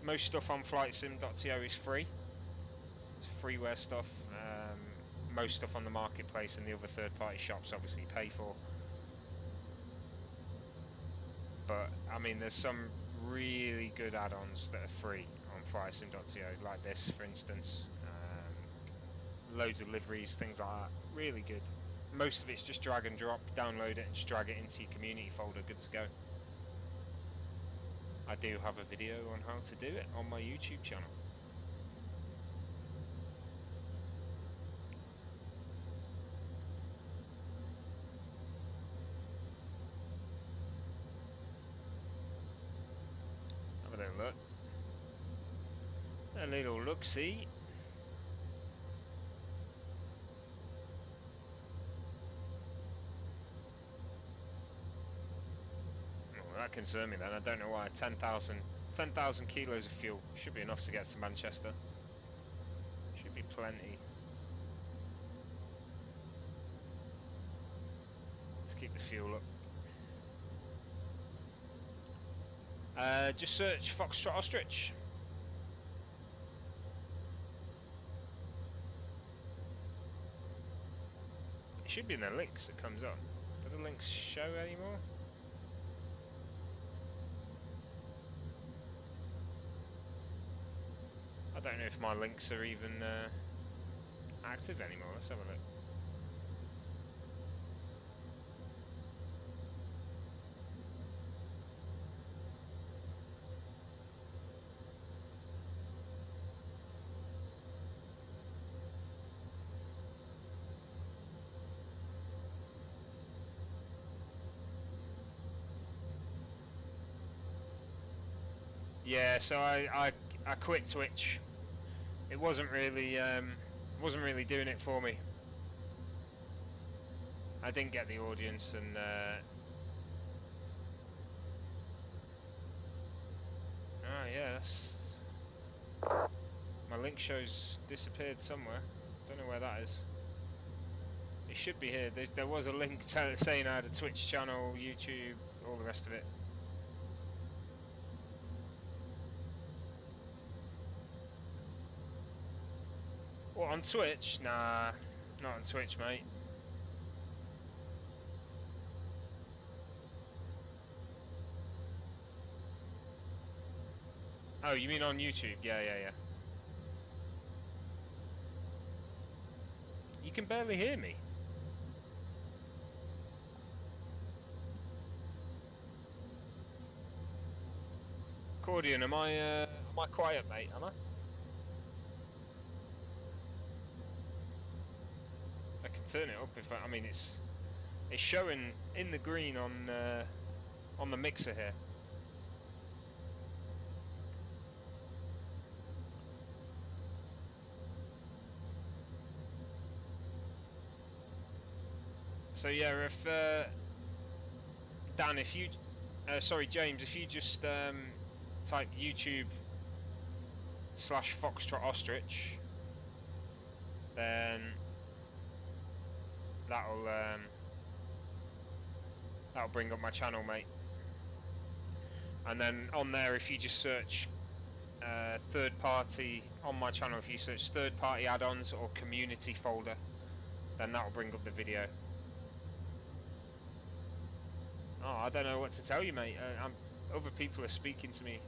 Most stuff on flightsim.to is free. It's freeware stuff. Most stuff on the marketplace and the other third-party shops obviously you pay for. But I mean, there's some really good add-ons that are free on flightsim.to, like this for instance. Loads of liveries, things like that. Really good. Most of it's just drag and drop, download it and just drag it into your community folder, good to go. I do have a video on how to do it on my YouTube channel. Have a little look. A little look-see. That concerned me then. I don't know why. 10,000 kilos of fuel should be enough to get to Manchester. Should be plenty. Let's keep the fuel up. Just search Foxtrot Ostrich. It should be in the links that comes up. Do the links show anymore? I don't know if my links are even active anymore. Let's have a look. Yeah, so I quit Twitch. It wasn't really doing it for me. I didn't get the audience, and test. My link shows disappeared somewhere. Don't know where that is. It should be here. There was a link saying I had a Twitch channel, YouTube, all the rest of it. What, on Twitch? Nah, not on Twitch, mate. Oh, you mean on YouTube? Yeah. You can barely hear me. Accordion, am I quiet, mate? Am I? I can turn it up if I mean it's showing in the green on the mixer here. So yeah, if Dan, if you, sorry James, if you just type YouTube/Foxtrot Ostrich, then that'll bring up my channel, mate. And then on there, if you just search third party on my channel, if you search third party add-ons or community folder, then that'll bring up the video. Oh, I don't know what to tell you, mate. Other people are speaking to me.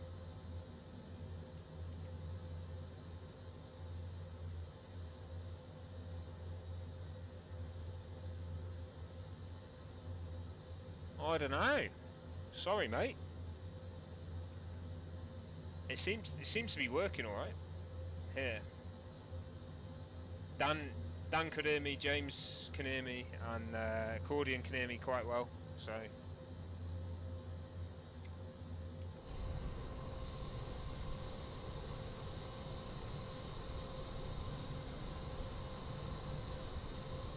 I don't know. Sorry, mate. It seems to be working all right. Here. Dan could hear me. James can hear me, and Accordion can hear me quite well. So.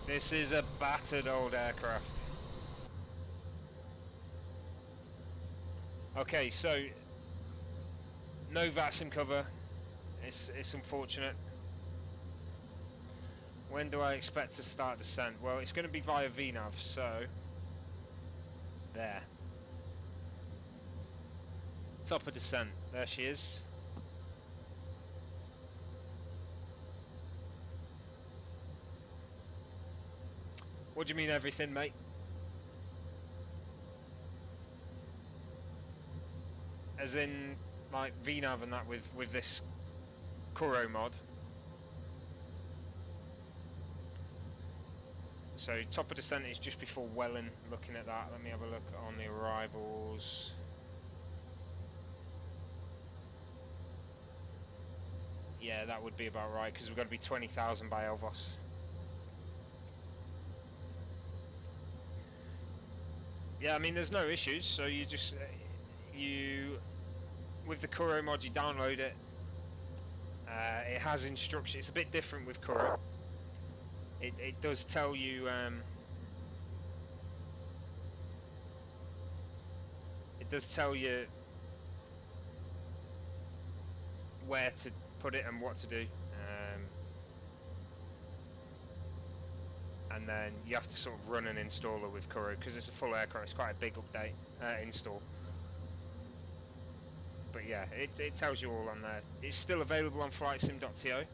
This is a battered old aircraft. Okay, so no VATSIM cover. It's unfortunate. When do I expect to start descent? Well, it's going to be via VNAV, so there. Top of descent. There she is. What do you mean everything, mate? As in, like, VNAV and that with this Kuro mod. So, top of descent is just before Welling, looking at that. Let me have a look on the arrivals. Yeah, that would be about right, because we've got to be 20,000 by Elvos. Yeah, I mean, there's no issues, so you just, with the Kuro mod, you download it. It has instructions. It's a bit different with Kuro. It does tell you, where to put it and what to do. And then you have to sort of run an installer with Kuro because it's a full aircraft. It's quite a big update install. But yeah, it tells you all on there. It's still available on flightsim.to.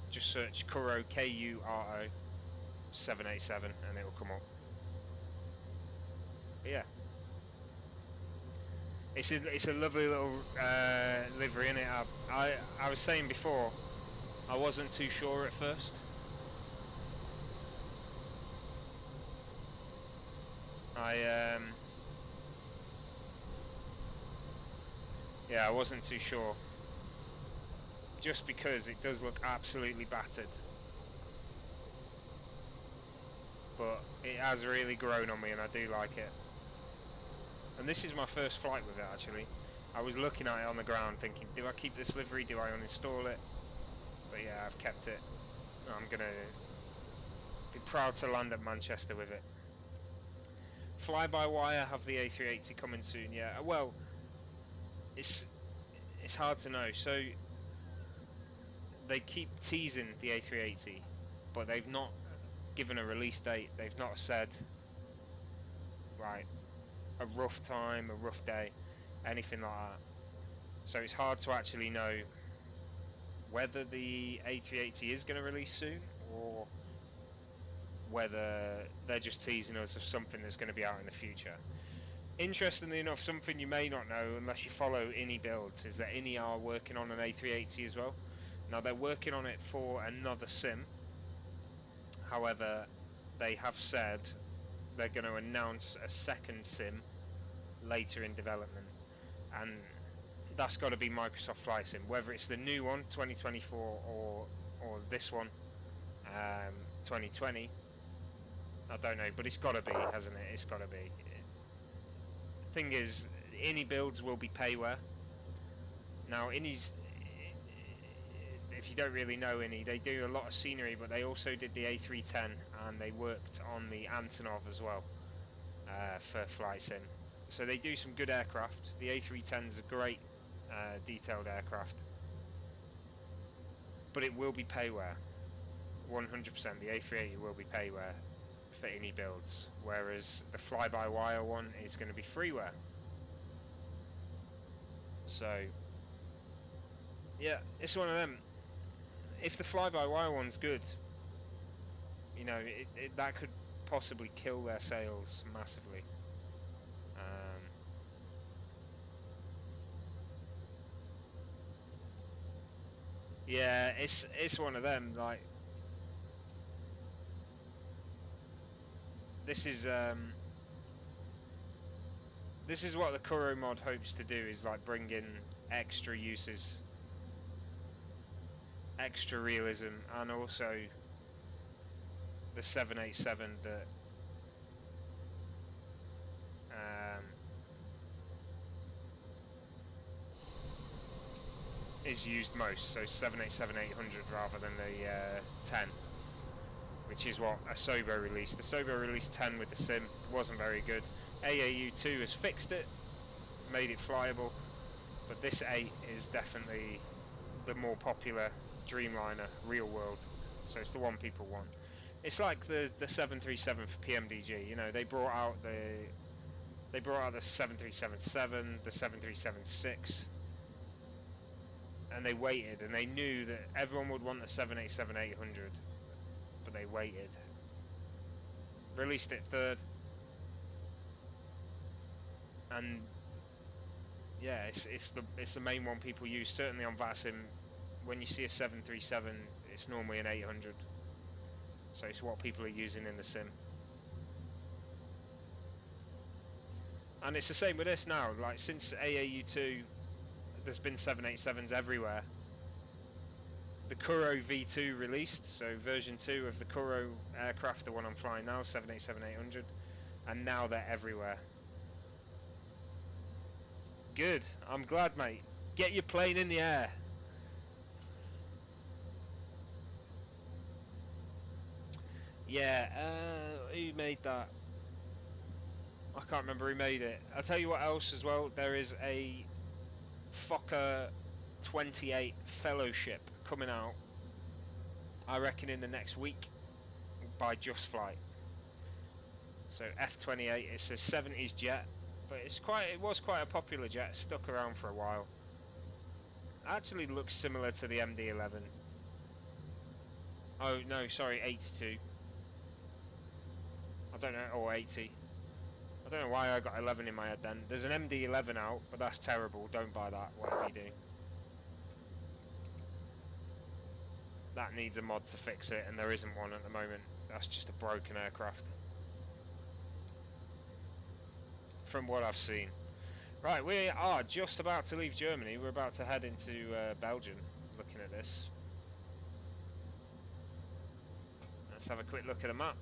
Just search Kuro, Kuro 787, and it will come up. But yeah, it's a lovely little livery, innit? I was saying before, I wasn't too sure at first. Yeah, I wasn't too sure. Just because it does look absolutely battered. But it has really grown on me and I do like it. And this is my first flight with it actually. I was looking at it on the ground thinking, do I keep this livery, do I uninstall it? But yeah, I've kept it. I'm gonna be proud to land at Manchester with it. Fly-by-wire have the A380 coming soon, yeah. Well, it's hard to know. So they keep teasing the A380, but they've not given a release date. They've not said, right, a rough time, a rough day, anything like that. So it's hard to actually know whether the A380 is going to release soon, or whether they're just teasing us of something that's going to be out in the future. Interestingly enough, something you may not know unless you follow INI builds is that INI are working on an A380 as well. Now they're working on it for another sim. However, they have said they're going to announce a second sim later in development, and that's got to be Microsoft Flight Sim, whether it's the new one 2024 or this one 2020. I don't know, but it's got to be, hasn't it? It's got to be. Thing is, INI builds will be payware. Now INI's, if you don't really know INI, they do a lot of scenery, but they also did the A310 and they worked on the Antonov as well for Flight Sim. So they do some good aircraft. The A310 is a great detailed aircraft, but it will be payware. 100%. The A380 will be payware for INI builds, whereas the fly-by-wire one is going to be freeware. So yeah, it's one of them. If the fly-by-wire one's good, you know, that could possibly kill their sales massively. Yeah, it's one of them. Like, this is what the Kuro mod hopes to do, is like bring in extra uses, extra realism, and also the 787 that is used most, so 787-800 rather than the 10, which is what Asobo released. Asobo released 10 with the sim, wasn't very good. AAU2 has fixed it, made it flyable, but this 8 is definitely the more popular Dreamliner real world, so it's the one people want. It's like the 737 for PMDG, you know, they brought out the 737-7, the 737-6, and they waited, and they knew that everyone would want the 787-800, but they waited. Released it third, and yeah, it's the main one people use. Certainly on VATSIM, when you see a 737, it's normally an 800, so it's what people are using in the sim. And it's the same with this now. Like, since AAU2, there's been 787s everywhere. The Kuro V2 released, so version 2 of the Kuro aircraft, the one I'm flying now, 787-800, and now they're everywhere. Good, I'm glad, mate. Get your plane in the air. Yeah, who made that? I can't remember who made it. I'll tell you what else as well. There is a Fokker 28 Fellowship coming out, I reckon, in the next week by Just Flight. So F28, it's a 70s jet, but it was quite a popular jet, stuck around for a while. Actually looks similar to the MD-11. Oh no, sorry, 82. I don't know, or 80. I don't know why I got 11 in my head then. There's an MD-11 out, but that's terrible. Don't buy that, whatever you do. That needs a mod to fix it, and there isn't one at the moment. That's just a broken aircraft, from what I've seen. Right, we are just about to leave Germany. We're about to head into Belgium, looking at this. Let's have a quick look at the map.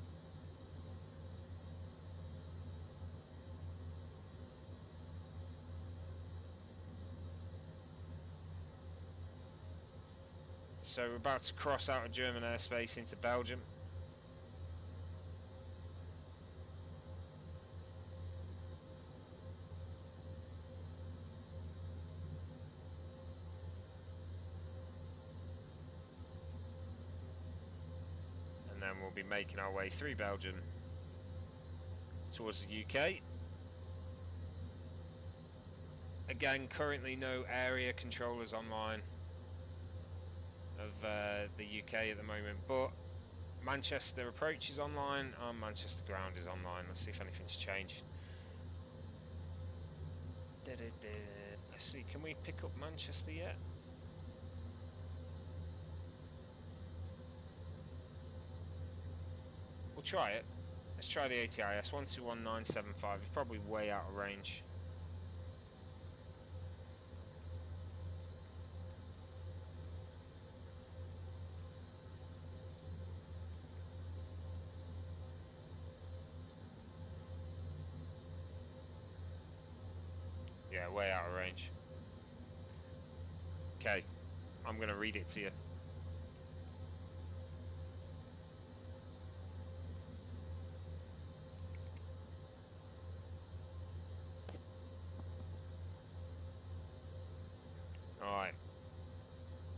So we're about to cross out of German airspace into Belgium. then we'll be making our way through Belgium towards the UK. Again, currently no area controllers online of the UK at the moment, but Manchester approach is online and Manchester ground is online. Let's see if anything's changed. Let's see, can we pick up Manchester yet? We'll try it. Let's try the ATIS. 121975 is probably way out of range. Yeah, way out of range. Okay, I'm going to read it to you. Alright.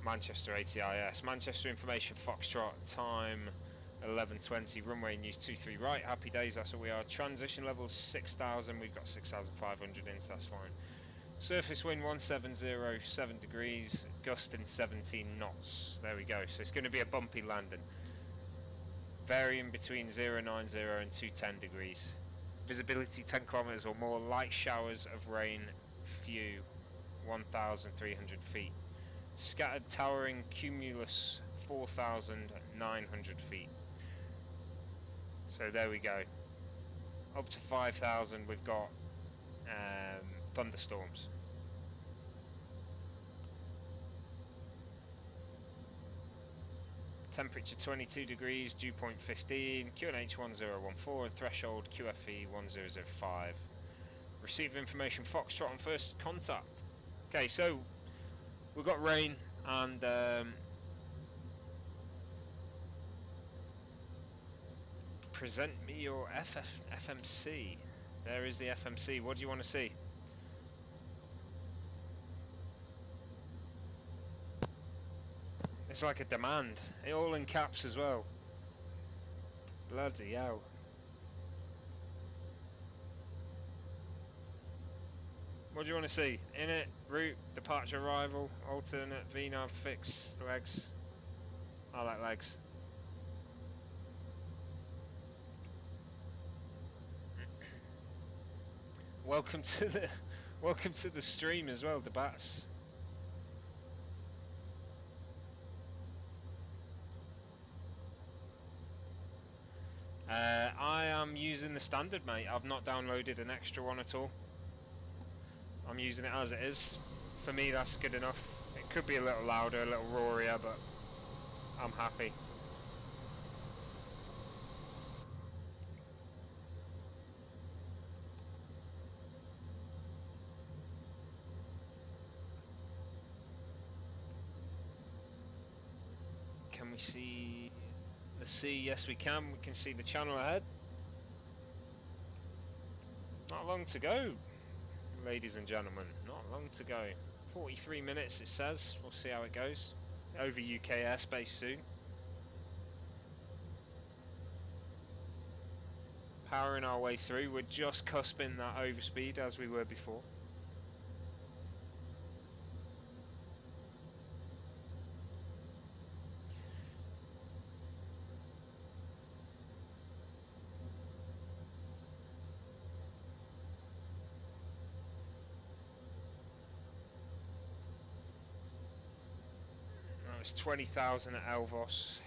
Manchester ATIS. Manchester Information Foxtrot. Time 11:20. Runway news 23 right. Happy days, that's what we are. Transition levels 6,000. We've got 6,500 in, so that's fine. Surface wind 1707 degrees. Gusting 17 knots. There we go. So it's going to be a bumpy landing. Varying between 090 and 210 degrees. Visibility 10 kilometers or more. Light showers of rain. Few. 1,300 feet. Scattered towering cumulus 4,900 feet. So there we go. Up to 5,000 we've got thunderstorms. Temperature 22 degrees, dew point 15, QNH 1014 and threshold QFE 1005. Receive information Foxtrot on first contact. Okay, so we've got rain and present me your FMC. There is the FMC. What do you want to see? It's like a demand. It all in caps as well. Bloody hell. What do you want to see? Init, route, departure, arrival, alternate, VNAV, fix, legs. I like legs. Welcome to the stream as well, the bats. I am using the standard, mate. I've not downloaded an extra one at all. I'm using it as it is. For me, that's good enough. It could be a little louder, a little roarier, but I'm happy. Can we see the sea? Yes, we can. We can see the channel ahead. Not long to go, ladies and gentlemen. Not long to go. 43 minutes it says. We'll see how it goes. Over UK airspace soon. Powering our way through. We're just cusping that overspeed as we were before. It's 20,000 at Elvos.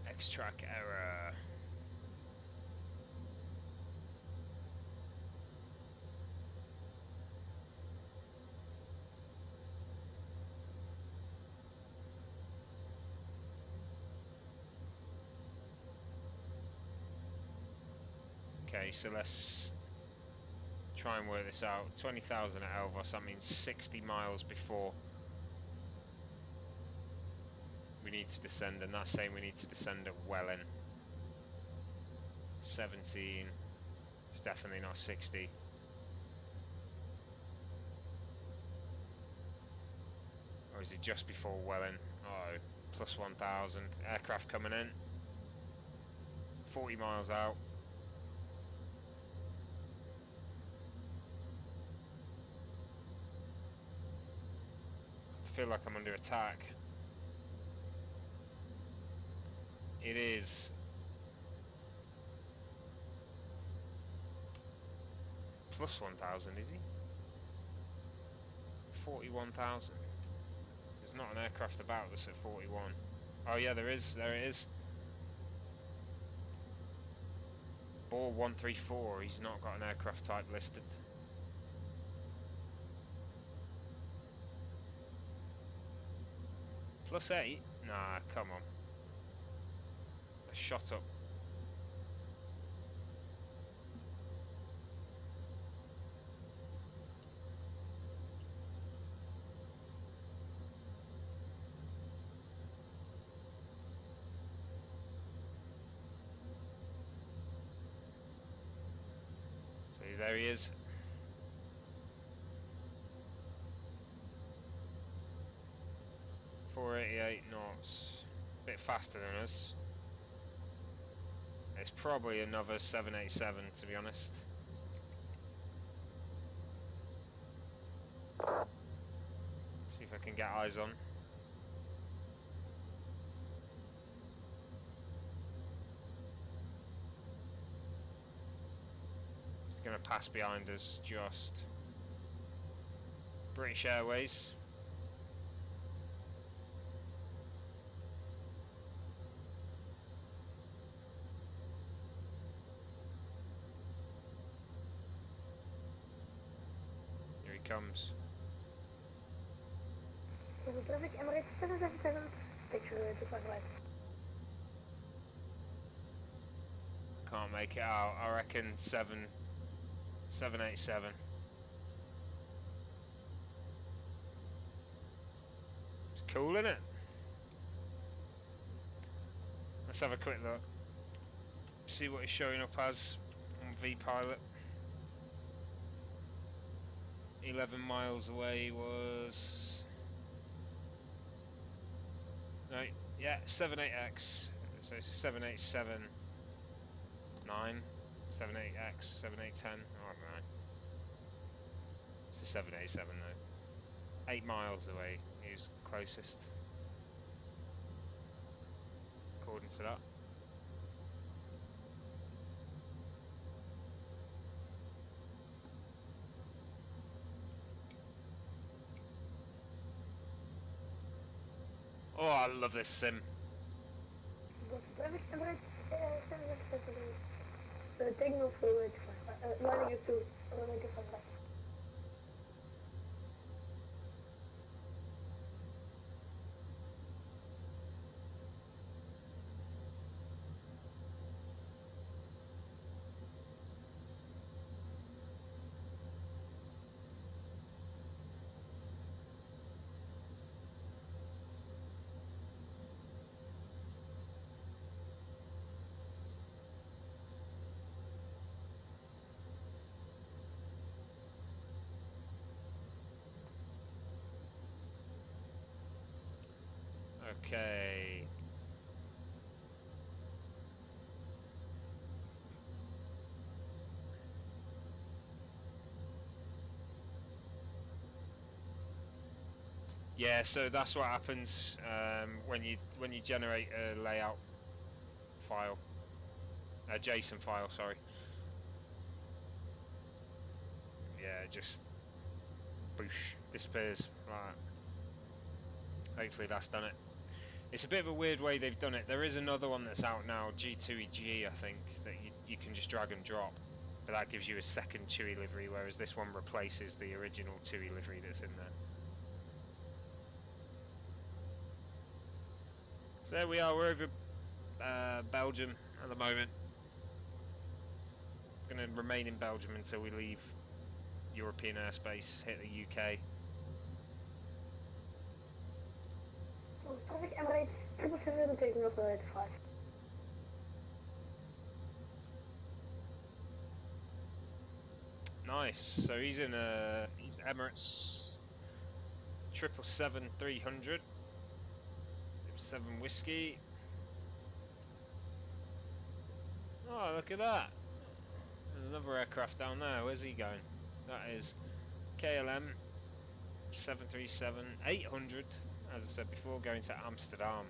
X-track error. Okay, so let's try and work this out. 20,000 at Elvos, that means 60 miles before we need to descend, and that's saying we need to descend at Welling. 17. It's definitely not 60. Or is it just before Welling? Oh, plus 1,000. Aircraft coming in. 40 miles out. I feel like I'm under attack. It is. Plus 1,000, is he? 41,000. There's not an aircraft about that's at 41. Oh yeah, there is. There it is. Ball 134. He's not got an aircraft type listed. Plus 8? Nah, come on. A shot up. So there he is. .488 knots. A bit faster than us. It's probably another 787 to be honest. See if I can get eyes on. It's going to pass behind us just. British Airways. Here he comes. Traffic Emirates 777, picture to flight right. Can't make it out. I reckon 787. It's cool, isn't it? Let's have a quick look. See what he's showing up as on V-Pilot. 11 miles away was... No, yeah, 78X. So it's 787 9, 78X, 7810. Oh, I don't know. It's a 787 though. 8 miles away. He was closest. According to that. Oh, I love this sim. Traffic Emirates 777, taking off for lining you to runway to flight right. Okay. Yeah, so that's what happens when you generate a layout file, a JSON file. Sorry. Yeah, it just boosh disappears. Right. Hopefully that's done it. It's a bit of a weird way they've done it. There is another one that's out now, G2EG, I think, that you can just drag and drop. But that gives you a second TUI livery, whereas this one replaces the original TUI livery that's in there. So there we are, we're over Belgium at the moment. We're going to remain in Belgium until we leave European airspace, hit the UK. Traffic Emirates 777, taking off to flight. Nice. So he's in he's Emirates 777-300. 7 whiskey. Oh, look at that. There's another aircraft down there. Where's he going? That is KLM 737-800, as I said before, going to Amsterdam.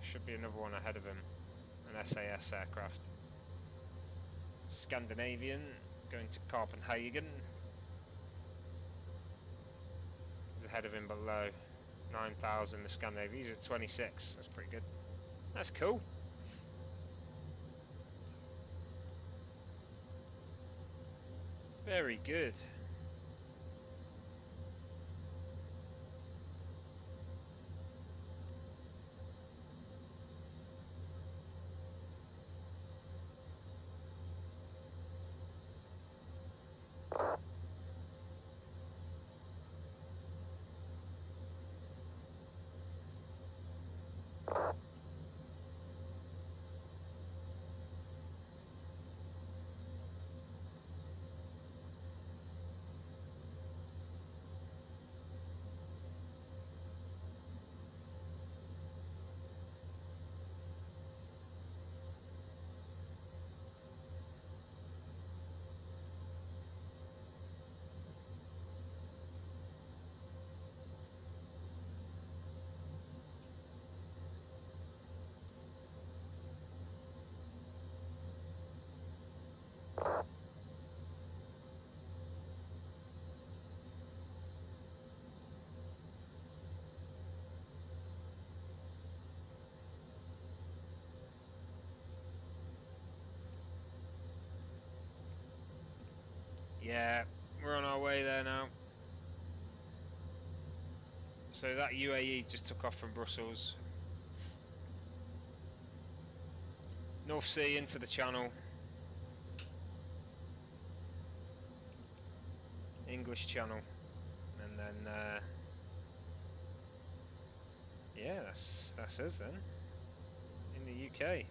Should be another one ahead of him, an SAS aircraft. Scandinavian going to Copenhagen. He's ahead of him below 9,000. The Scandinavian, he's at 26. That's pretty good. That's cool. Very good. Yeah, we're on our way there now. So that UAE just took off from Brussels. North Sea into the Channel. English Channel. And then, yeah, that's us then. In the UK.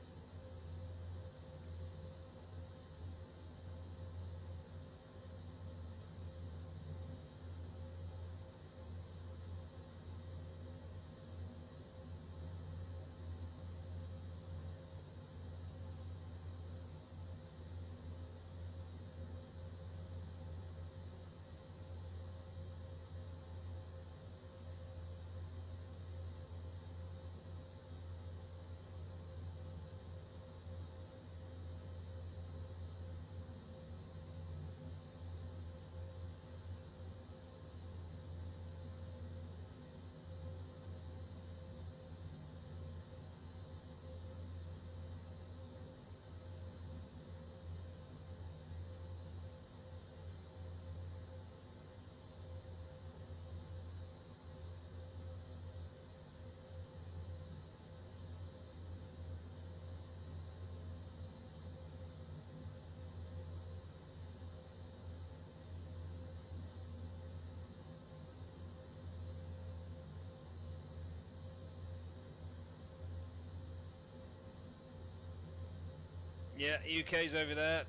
Yeah, UK's over there.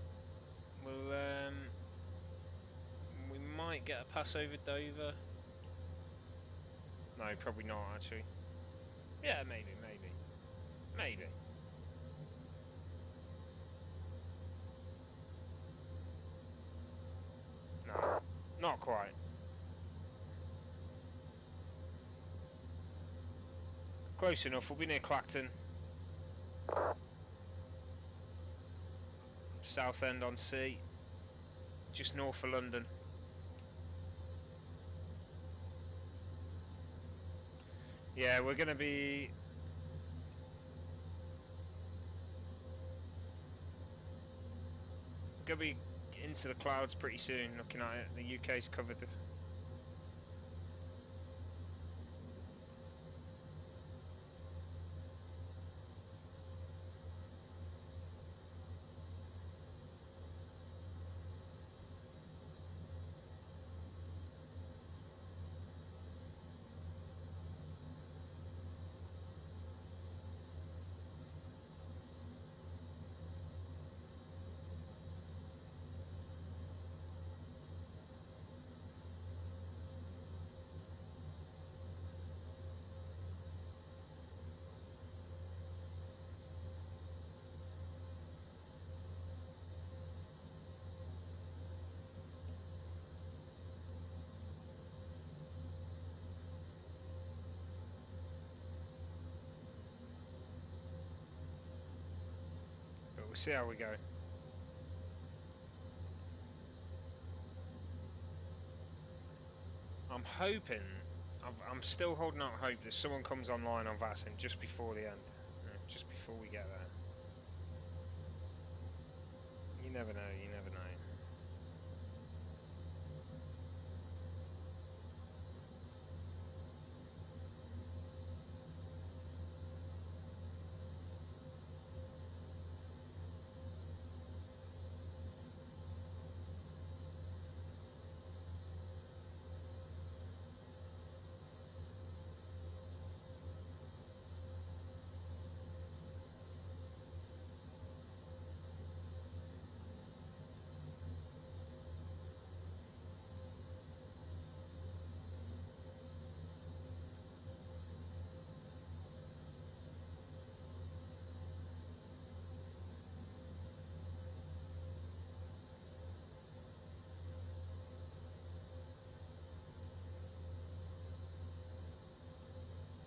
We'll we might get a pass over Dover. No, probably not actually. Yeah, maybe. No, not quite. Close enough. We'll be near Clacton. Southend on Sea, just north of London. Yeah, we're going to be into the clouds pretty soon. Looking at it, the UK's covered. we'll see how we go. I'm hoping, I'm still holding out hope that someone comes online on VATSIM just before the end, just before we get there. You never know, you never know.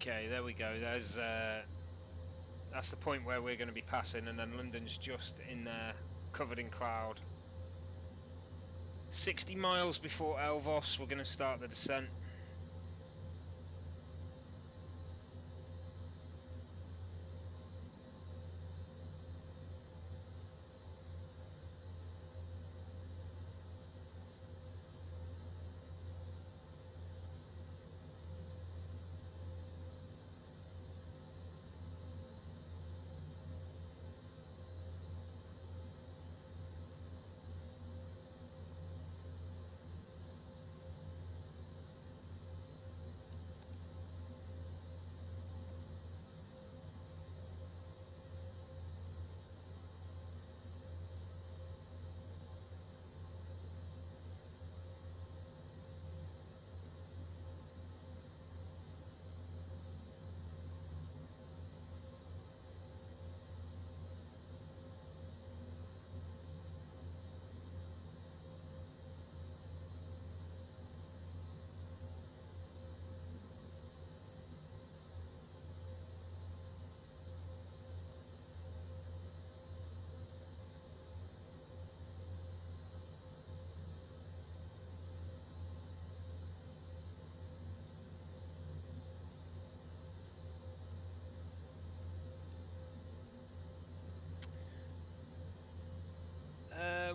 Okay, there we go. There's that's the point where we're going to be passing, and then London's just in there, covered in cloud. 60 miles before Elvos, we're going to start the descent.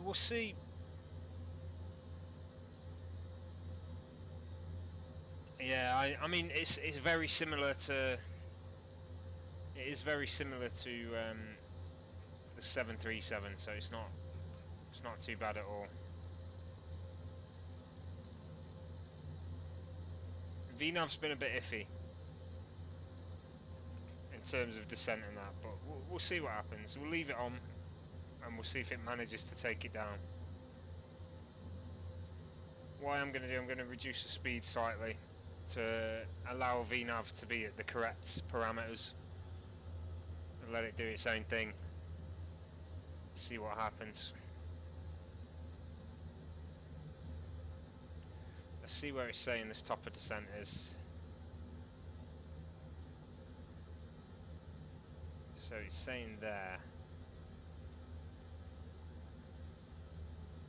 We'll see. Yeah, I mean it's very similar to. It is very similar to the 737, so it's not too bad at all. VNAV's been a bit iffy in terms of descent and that, but we'll see what happens. We'll leave it on, and we'll see if it manages to take it down. What I'm going to do, I'm going to reduce the speed slightly to allow VNAV to be at the correct parameters and let it do its own thing. See what happens. Let's see where it's saying this top of descent is. So it's saying there,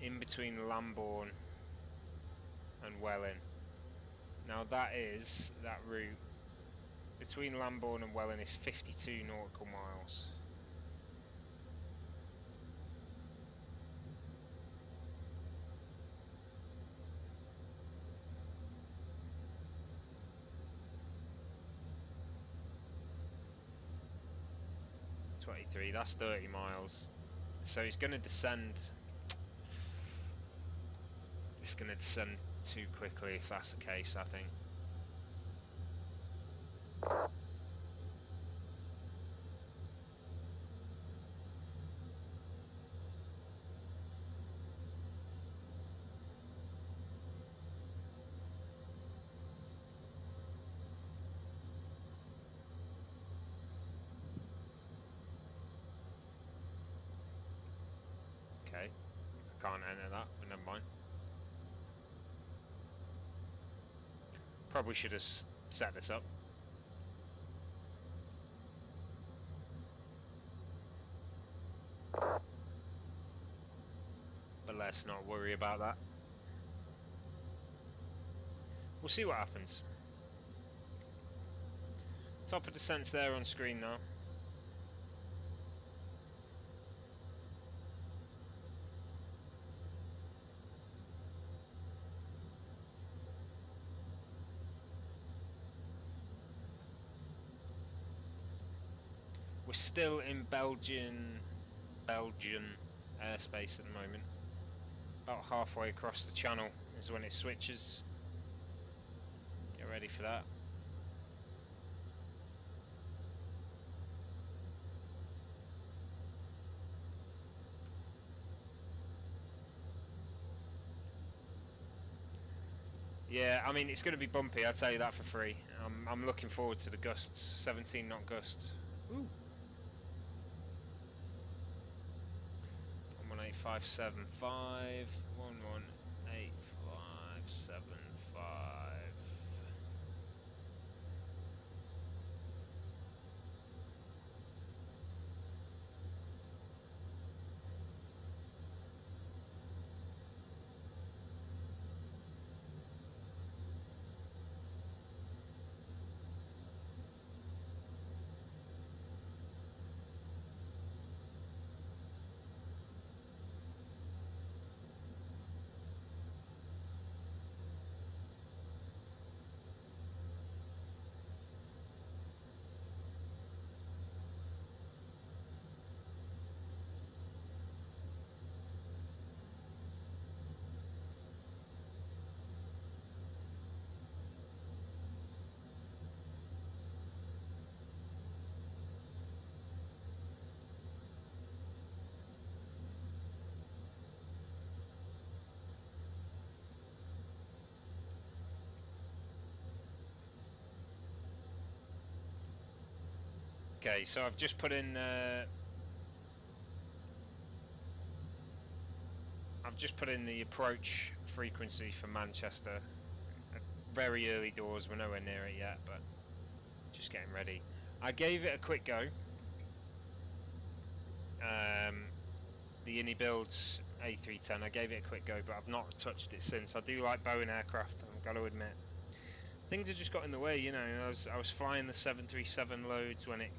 in between Lambourne and Welling. Now that route between Lambourne and Welling is 52 nautical miles. That's 30 miles. So it's going to descend. It's going to descend too quickly if that's the case, I think. Okay, I can't enter that, but never mind. Probably should have set this up. let's not worry about that. We'll see what happens. Top of descent's there on screen now. We're still in Belgian airspace at the moment. About halfway across the channel is when it switches. Get ready for that. Yeah, I mean it's going to be bumpy. I'll tell you that for free. I'm looking forward to the gusts, 17 knot gusts. Ooh. 118.575, 118.575. Okay, so I've just put in the approach frequency for Manchester. Very early doors, we're nowhere near it yet, but just getting ready. I gave it a quick go. The Unibuilds A310, I gave it a quick go, but I've not touched it since. I do like Boeing aircraft, I've got to admit. Things have just got in the way, you know. I was flying the 737 loads when it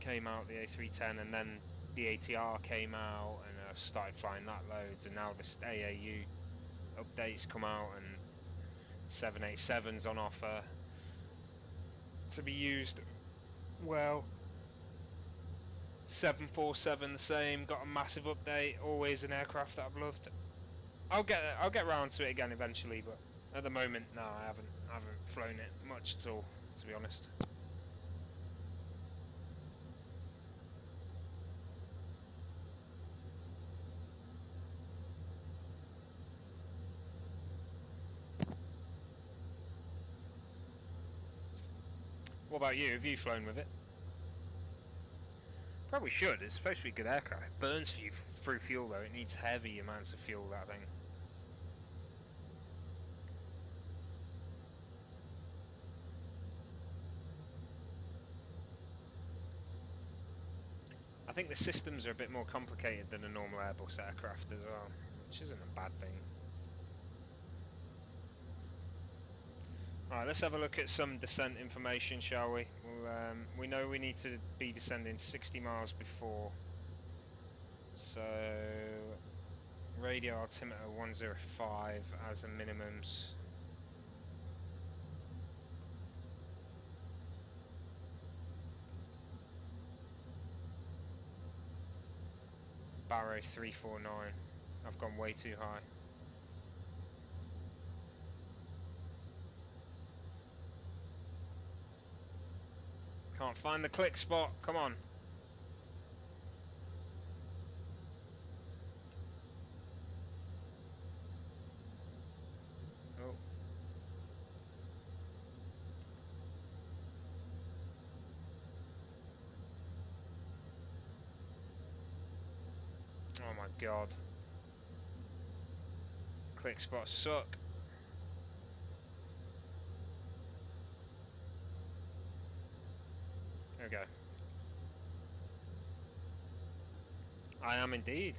came out, the A310, and then the ATR came out, and I started flying that loads, and now this AAU updates come out, and 787's on offer to be used. Well, 747 the same, got a massive update. Always an aircraft that I've loved. I'll get round to it again eventually, but at the moment, no, I haven't flown it much at all, to be honest. What about you? Have you flown with it? Probably should. It's supposed to be a good aircraft. It burns through fuel though. It needs heavy amounts of fuel, that thing. I think the systems are a bit more complicated than a normal Airbus aircraft as well, which isn't a bad thing. Alright, let's have a look at some descent information, shall we? We know we need to be descending 60 miles before. So, radio altimeter 105 as a minimums. Barrow 349. I've gone way too high. Can't find the click spot. Come on. Oh. Oh my god. Click spots suck. There we go. I am indeed.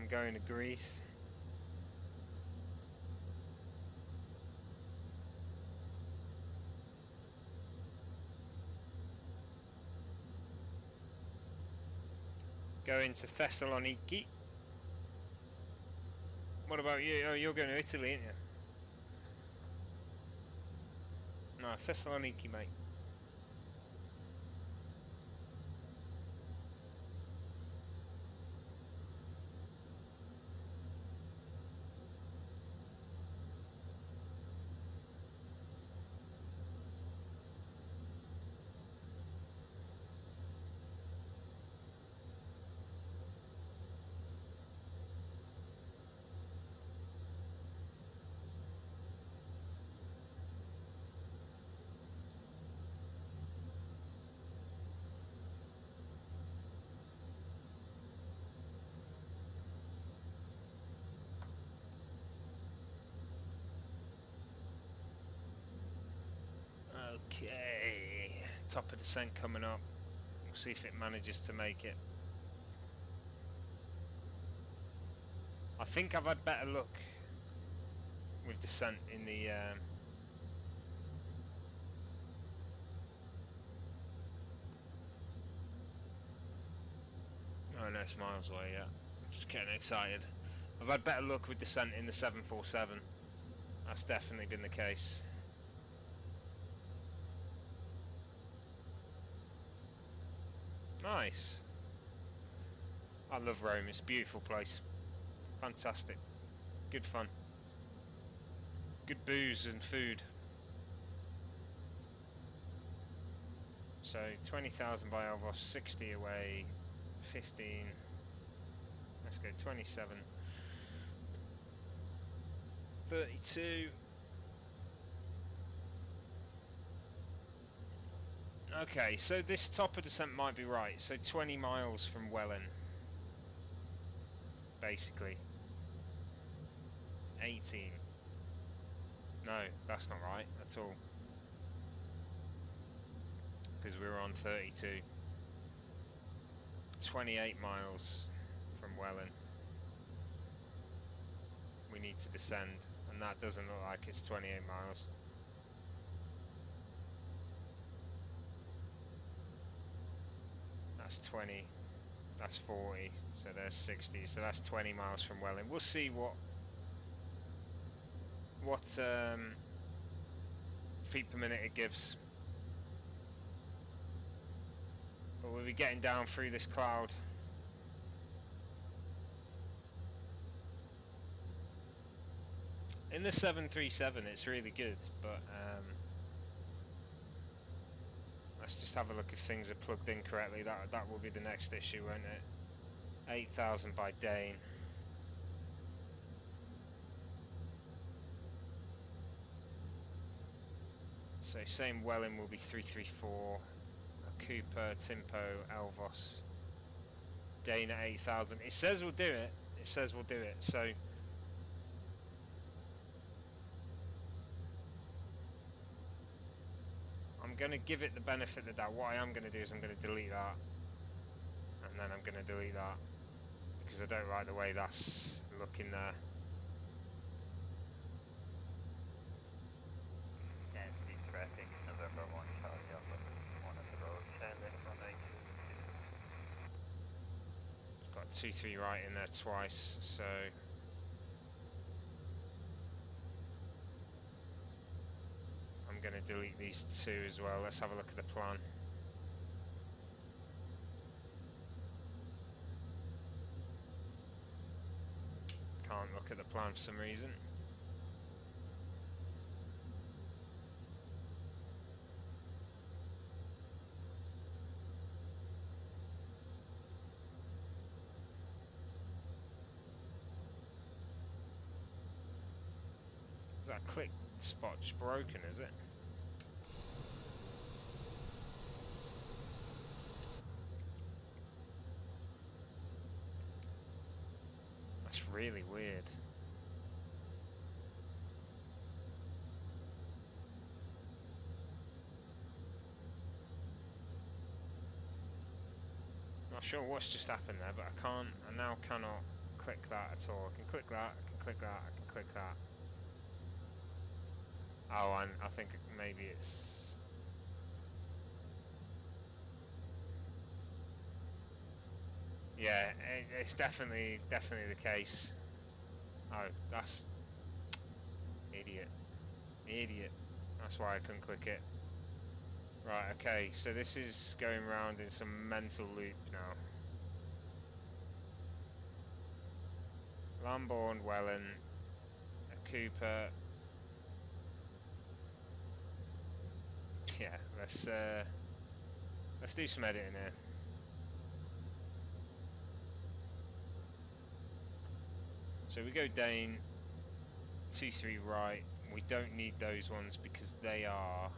I'm going to Greece. Going to Thessaloniki. What about you? Oh, you're going to Italy, aren't you? No, Thessaloniki, mate. Okay, top of descent coming up. We'll see if it manages to make it. I think I've had better luck with descent in the oh no, it's miles away, yeah. I'm just getting excited. I've had better luck with descent in the 747. That's definitely been the case. Nice. I love Rome, it's a beautiful place. Fantastic. Good fun. Good booze and food. So 20,000 by Elvos, 60 away, 15. Let's go 27. 32. Okay, so this top of descent might be right. So 20 miles from Welling, basically. 18. No, that's not right at all. Because we were on 32. 28 miles from Welling. We need to descend, and that doesn't look like it's 28 miles. That's 20, that's 40, so there's 60, so that's 20 miles from Welling. We'll see what feet per minute it gives. But we'll be getting down through this cloud. In the 737 it's really good, but let's just have a look if things are plugged in correctly. That will be the next issue, won't it? 8,000 by Dane. So same Welling will be 334. Cooper, Timpo, Elvos. Dane at 8,000. It says we'll do it. It says we'll do it. So I'm going to give it the benefit of the doubt. What I am going to do is I'm going to delete that, and then I'm going to delete that because I don't like the way that's looking there. Nancy traffic, November 1 Charlie Alpha, 1 at the road, left runway 22. Got 2-3 right in there twice, so I'm going to delete these two as well. Let's have a look at the plan. Can't look at the plan for some reason. Is that click spot just broken, is it? That's really weird. Not sure what's just happened there, but I now cannot click that at all. I can click that, I can click that, I can click that. Oh, and I think maybe it's... Yeah, it's definitely the case. Oh, that's... Idiot. Idiot. That's why I couldn't click it. Right, okay, so this is going round in some mental loop now. Lambourne, Welland, a Cooper. Yeah, let's do some editing here. So we go Dane, 2-3 right. We don't need those ones because they are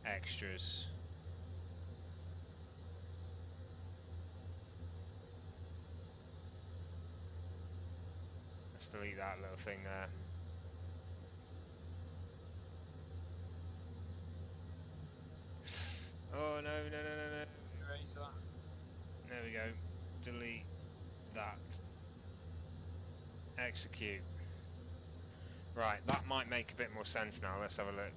extras. Let's delete that little thing there. Oh no, erase that. There we go. Delete that. Execute. Right, that might make a bit more sense now. Let's have a look.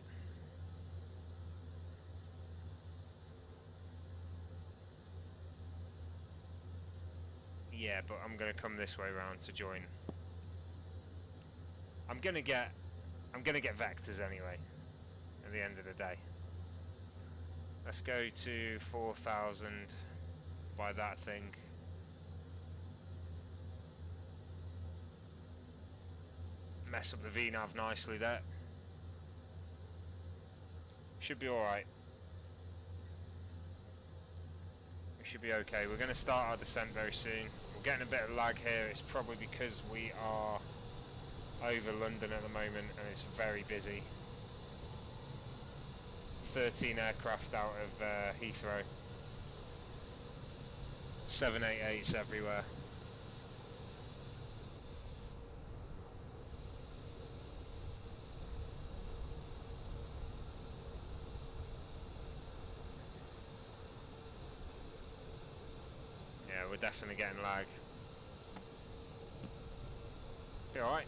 Yeah, but I'm gonna come this way round to join. I'm gonna get vectors anyway at the end of the day. Let's go to 4,000 by that thing. Mess up the VNav nicely there. Should be alright. We should be okay. We're going to start our descent very soon. We're getting a bit of lag here. It's probably because we are over London at the moment and it's very busy. 13 aircraft out of Heathrow. 788s everywhere. Yeah, we're definitely getting lag. Be alright.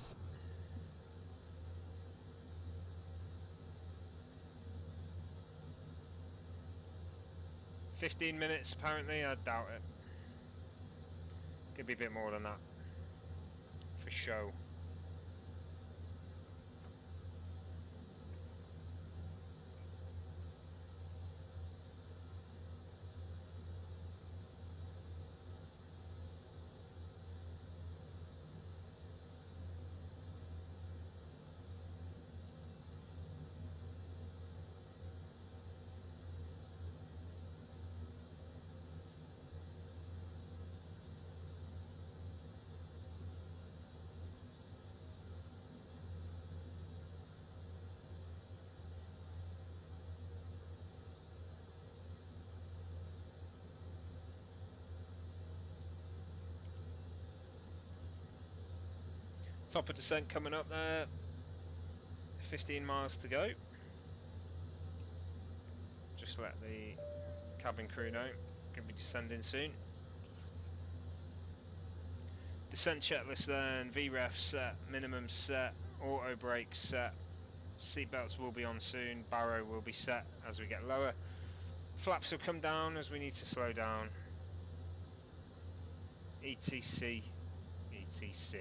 "15 minutes apparently, I doubt it. Could be a bit more than that. For show. Top of descent coming up there. 15 miles to go. Just let the cabin crew know. Gonna be descending soon. Descent checklist then. VREF set, minimum set, auto brakes set. Seatbelts will be on soon. Barrow will be set as we get lower. Flaps will come down as we need to slow down. ETC. ETC.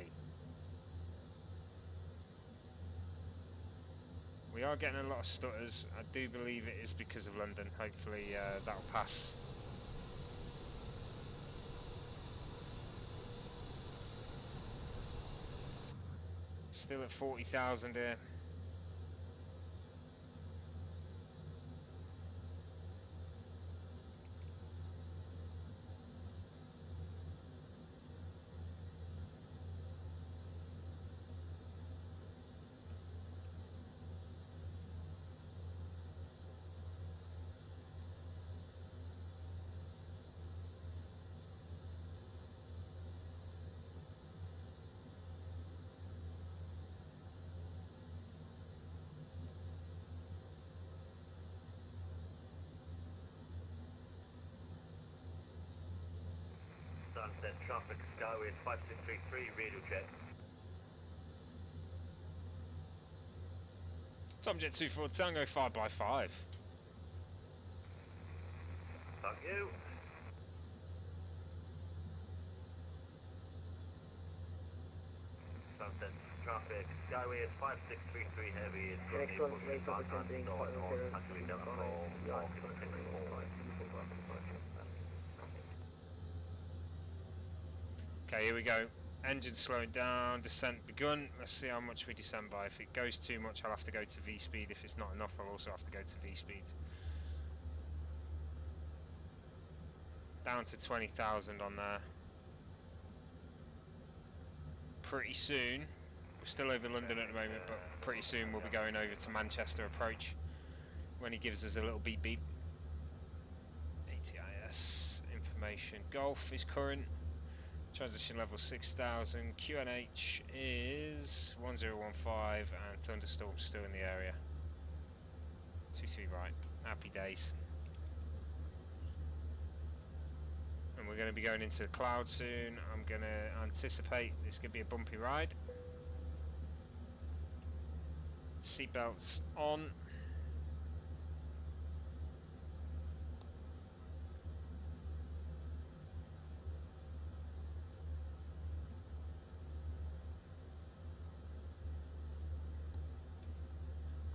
We are getting a lot of stutters. I do believe it is because of London. Hopefully that'll pass. Still at 40,000 here. Sunset traffic, Skyway 5633, radio check. Tomjet 24 Tango 5x5. Thank you. Sunset traffic, Skyway is 5633 heavy, it's going to be pushing back on north, actually down the road, north, Okay, here we go. Engine slowing down, descent begun. Let's see how much we descend by. If it goes too much, I'll have to go to V-speed. If it's not enough, I'll also have to go to V-speed. Down to 20,000 on there. Pretty soon, we're still over London at the moment, but pretty soon we'll be going over to Manchester approach when he gives us a little beep beep. ATIS information. Golf is current. Transition level 6000. QNH is 1015 and thunderstorms still in the area. 23 right. Happy days. And we're going to be going into the cloud soon. I'm going to anticipate this could be a bumpy ride. Seatbelts on.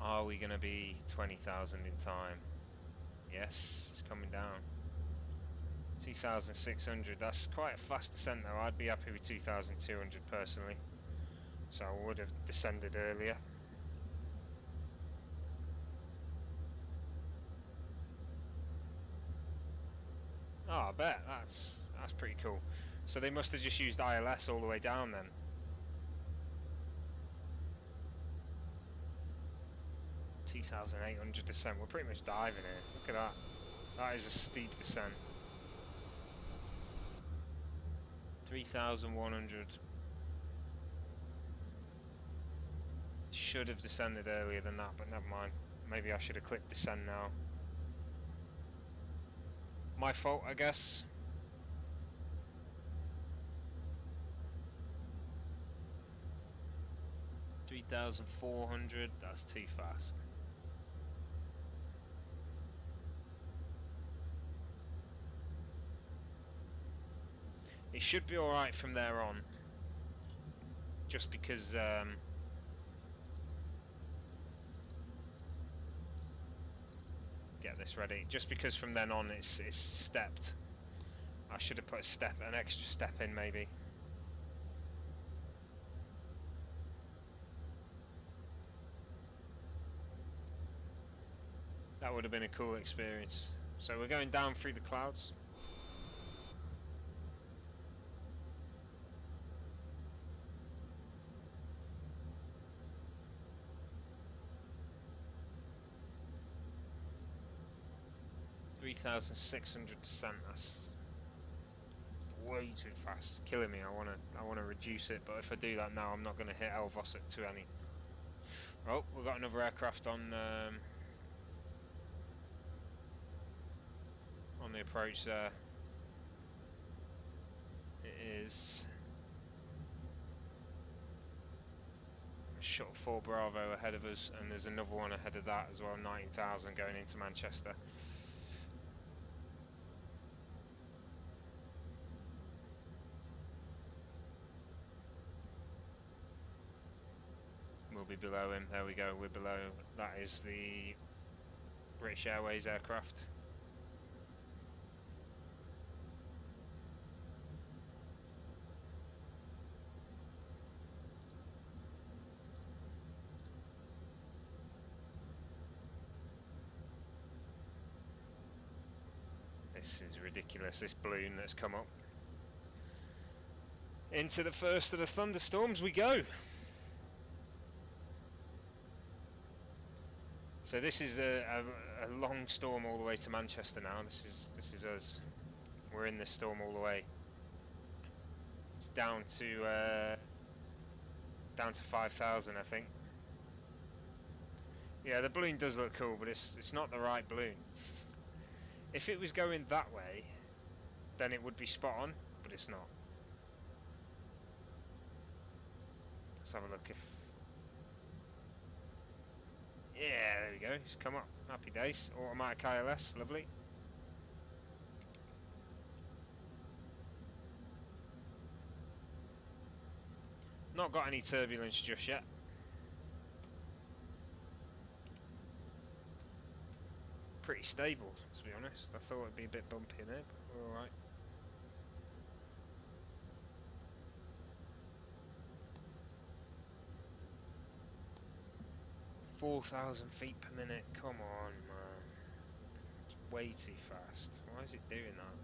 Are we going to be 20,000 in time? Yes, it's coming down. 2,600, that's quite a fast descent though. I'd be happy with 2,200 personally. So I would have descended earlier. Oh, I bet, that's pretty cool. So they must have just used ILS all the way down then. $2,800 descent. We're pretty much diving here. Look at that. That is a steep descent. 3,100. Should have descended earlier than that, but never mind. Maybe I should have clicked descend now. My fault, I guess. $3,400. That's too fast. It should be alright from there on, just because get this ready, just because from then on it's stepped. I should have put an extra step in maybe. That would have been a cool experience. So we're going down through the clouds. $3,600 descent. That's way too fast. Killing me. I wanna reduce it, but if I do that now, I'm not gonna hit Elvos at 20. Oh, we've got another aircraft on the approach there. It is Shuttle 4 Bravo ahead of us, and there's another one ahead of that as well. 19,000 going into Manchester. We'll be below him. There we go, we're below. That is the British Airways aircraft. This is ridiculous, this balloon that's come up. Into the first of the thunderstorms we go. So this is a long storm all the way to Manchester now. This is us. We're in this storm all the way. It's down to 5,000, I think. Yeah, the balloon does look cool, but it's not the right balloon. If it was going that way, then it would be spot on. but it's not. Let's have a look if... Yeah, there we go, it's come up. Happy days. Automatic ILS, lovely. Not got any turbulence just yet. Pretty stable, to be honest. I thought it'd be a bit bumpy in there, but we're alright. $4,000 feet per minute, come on man. It's way too fast. Why is it doing that?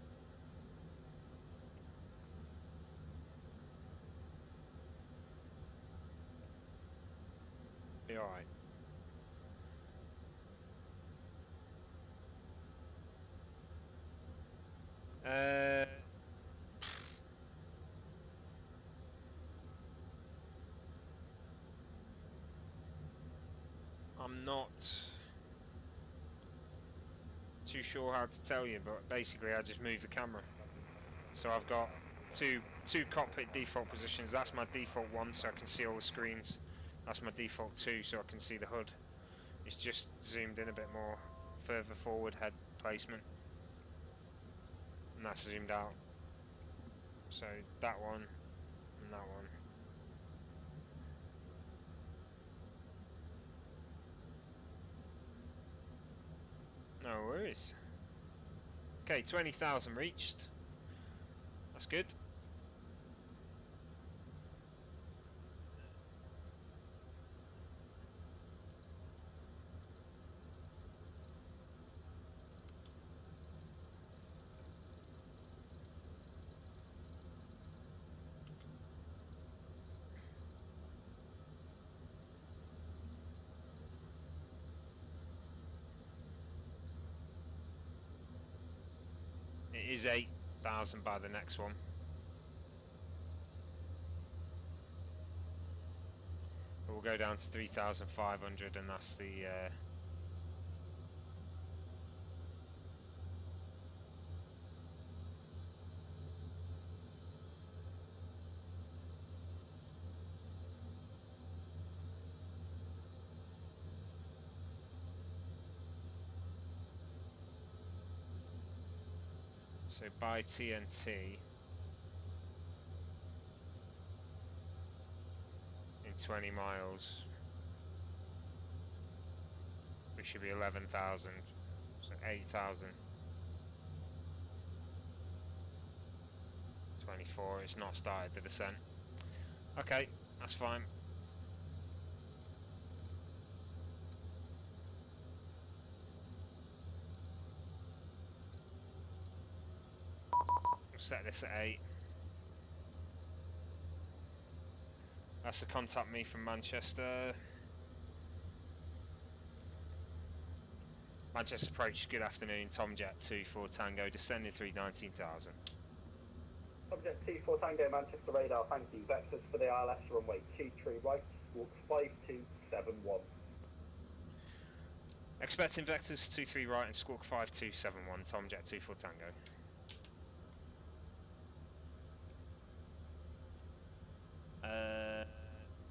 Be alright. I'm not too sure how to tell you, but basically I just move the camera. So I've got two cockpit default positions. That's my default one, so I can see all the screens. That's my default two, so I can see the hood. It's just zoomed in a bit more, further forward head placement, and that's zoomed out. So that one and that one. No worries. Okay, 20,000 reached. That's good. It is 8,000 by the next one. But we'll go down to 3,500, and that's the so by TNT in 20 miles we should be 11,000, so 8,000. 24, it's not started the descent. Okay, that's fine. Set this at 8. That's to contact me from Manchester. Manchester approach, good afternoon, Tomjet 24 Tango, descending 319,000. Tomjet 24 Tango, Manchester radar, thank you. Vectors for the ILS runway 23 right, squawk 5271. Expecting vectors 23 right and squawk 5271, Tomjet 24 Tango.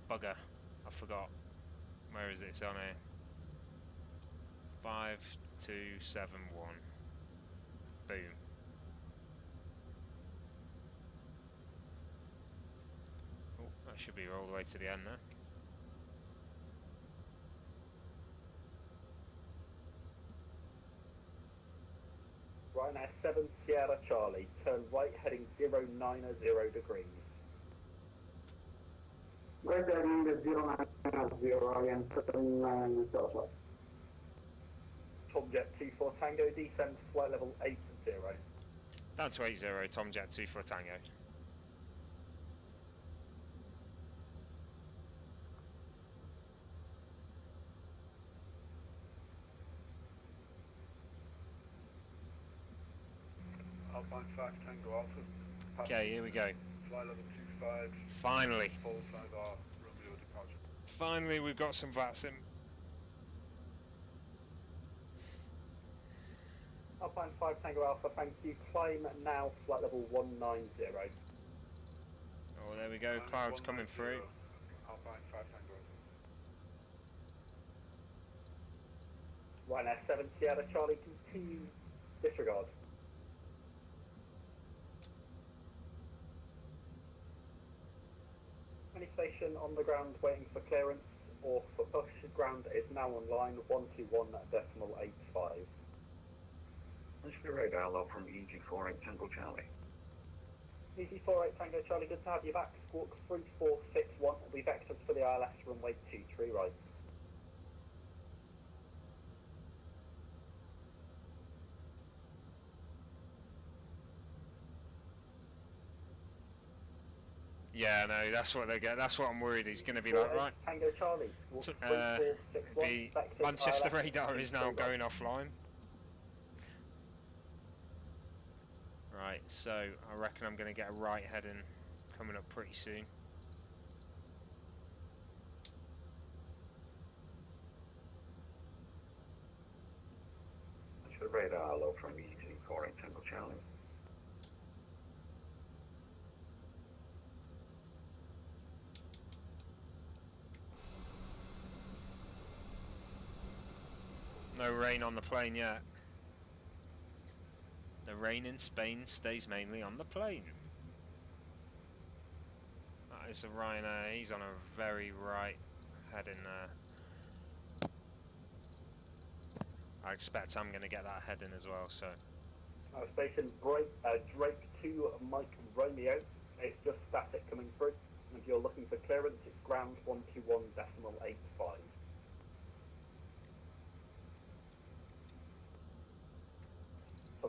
Bugger, I forgot. Where is it? It's on here. 5271. Boom. Oh, that should be all the way to the end now. Right now, 7 Sierra Charlie, turn right heading 090 degrees. Right heading 090 again, turn southwest. Tomjet 24 Tango, descend flight level 80. Down to 80, Tomjet 24 Tango. Alpine 5 Tango Alpha. Okay, here we go. Flight level 25. Finally. Full 5R Romeo departure. Finally, we've got some VATSIM. 1 Alpine 5 Tango Alpha. Flight level 25. Full 5R Romeo departure. 5 Tango Alpha. Finally, we've got some VATSIM. Alpine 5 Tango Alpha, thank you. Climb now, flight level 190. Oh, there we go. Clouds coming through. Alpine 5 Tango. Ryanair 7 Sierra Charlie, continue disregard. Any station on the ground waiting for clearance or for push, ground is now online 121.85. This is the radar low from EG48 Tango Charlie. EG48 Tango Charlie, good to have you back. Squawk 3461 will be vectored for the ILS runway 23 right. Yeah, no, that's what they get. That's what I'm worried. He's going to be like, right. Tango Charlie. The Manchester radar is now going offline. Right, so I reckon I'm going to get a right heading coming up pretty soon. This is the radar low from EG48 Tango Charlie. No rain on the plane yet. The rain in Spain stays mainly on the plane. That is a Ryanair. He's on a very right heading there. I expect I'm going to get that heading as well. So. Station Drake 2 Mike Romeo. It's just static coming through. And if you're looking for clearance, it's ground 121.85.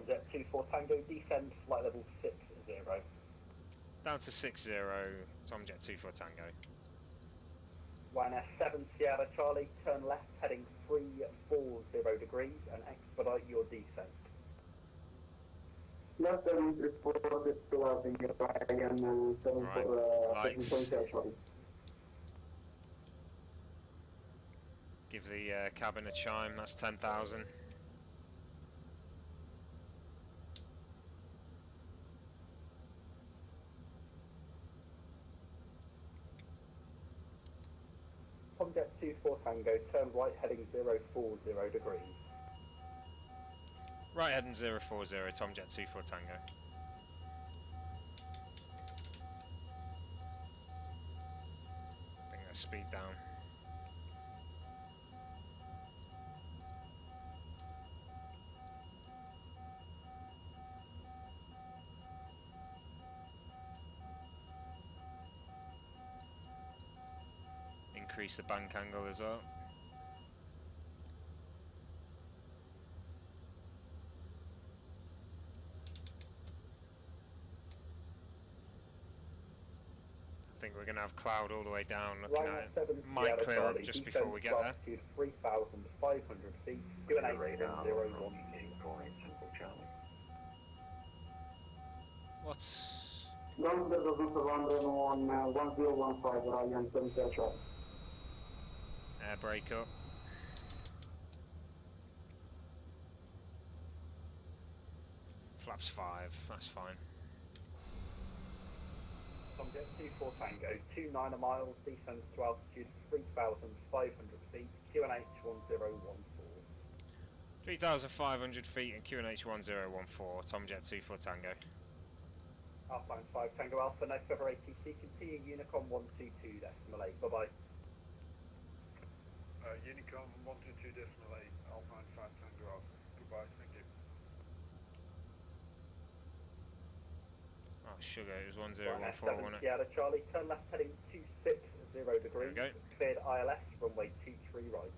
Jet 24 Tango, descend flight level 60. Down to 60, Tomjet 24 Tango. Ryanair 7 Sierra Charlie, turn left heading 340 degrees and expedite your descent. Left heading is reported to us in your Ryan 7 for lights. Give the cabin a chime, that's 10,000. Tomjet 24 Tango, turn right heading 040 degrees. Right heading 040, Tomjet 24 Tango. Bring the speed down. Increase the bank angle as well. I think we're going to have cloud all the way down, looking at it. Might clear up just before we get there. 3,500 feet, QNH radar 012. from EG48 Tango Charlie. What's... Ground doesn't surrender on 1015 Ryan 7 Charlie. Air brake up. Flaps 5, that's fine. Tomjet 24 Tango, 29 miles, descends to altitude 3,500 feet, QNH 1014. 3,500 feet and QNH 1014, Tomjet 24 Tango. Alpine 5 Tango Alpha, no further ATC, continue Unicom 122.8, bye bye. Unicom 122.8, Alpine 5 Tango Alpha. Goodbye, thank you. Oh, sugar, it was 1014, wasn't it? Sierra Charlie, turn left heading 260 degrees, cleared ILS, runway 23 right.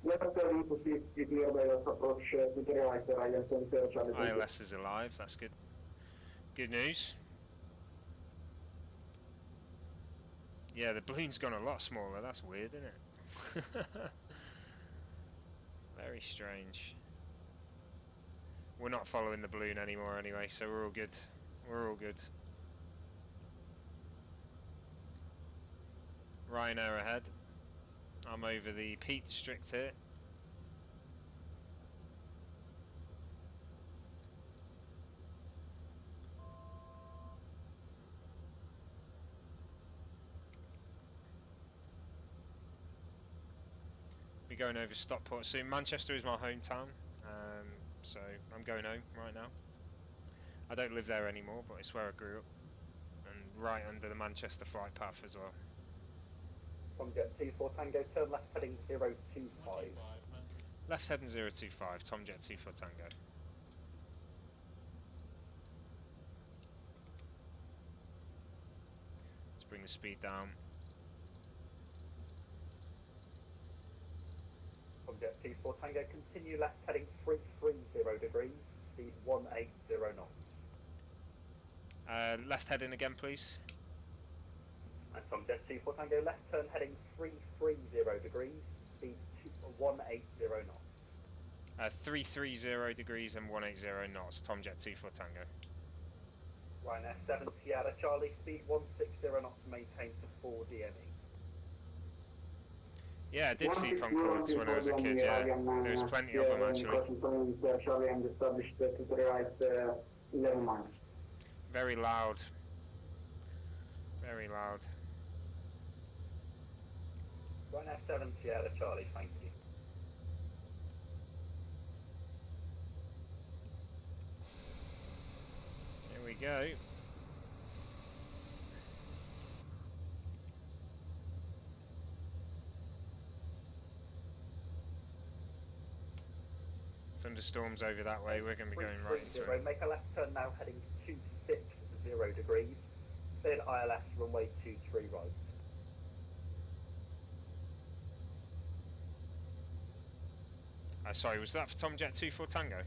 Left heading to 60 cleared ILS approach to the right, Ryan 7 Charlie. ILS is alive, that's good. Good news. Yeah, the balloon's gone a lot smaller, that's weird, isn't it? Very strange. We're not following the balloon anymore anyway, so we're all good. We're all good. Ryanair ahead. I'm over the Peak District here. going over Stockport soon. Manchester is my hometown, so I'm going home right now. I don't live there anymore, but it's where I grew up, and right under the Manchester flight path as well. Tomjet 24 Tango, turn left heading 025. Left heading 025, Tomjet 24 Tango. Let's bring the speed down. Tomjet 24 Tango, continue left heading 330 degrees, speed 180 knots. Left heading again, please. And Tomjet 24 Tango, left turn heading 330 degrees, speed 180 knots. 330 degrees and 180 knots, Tomjet 24 Tango. Ryanair 7 Sierra Charlie, speed 160 knots, maintained to 4 DME. Yeah, I did see Concords when I was a kid, yeah. There was plenty of them, actually. Charlie and established to the right 11 miles. Very loud. Very loud. Ryanair 7 Sierra Charlie, thank you. Here we go. Thunderstorms over that way, we're going to be going right into it. Make a left turn now heading 260 degrees, cleared ILS runway 23 right. Sorry, was that for Tomjet 24 Tango?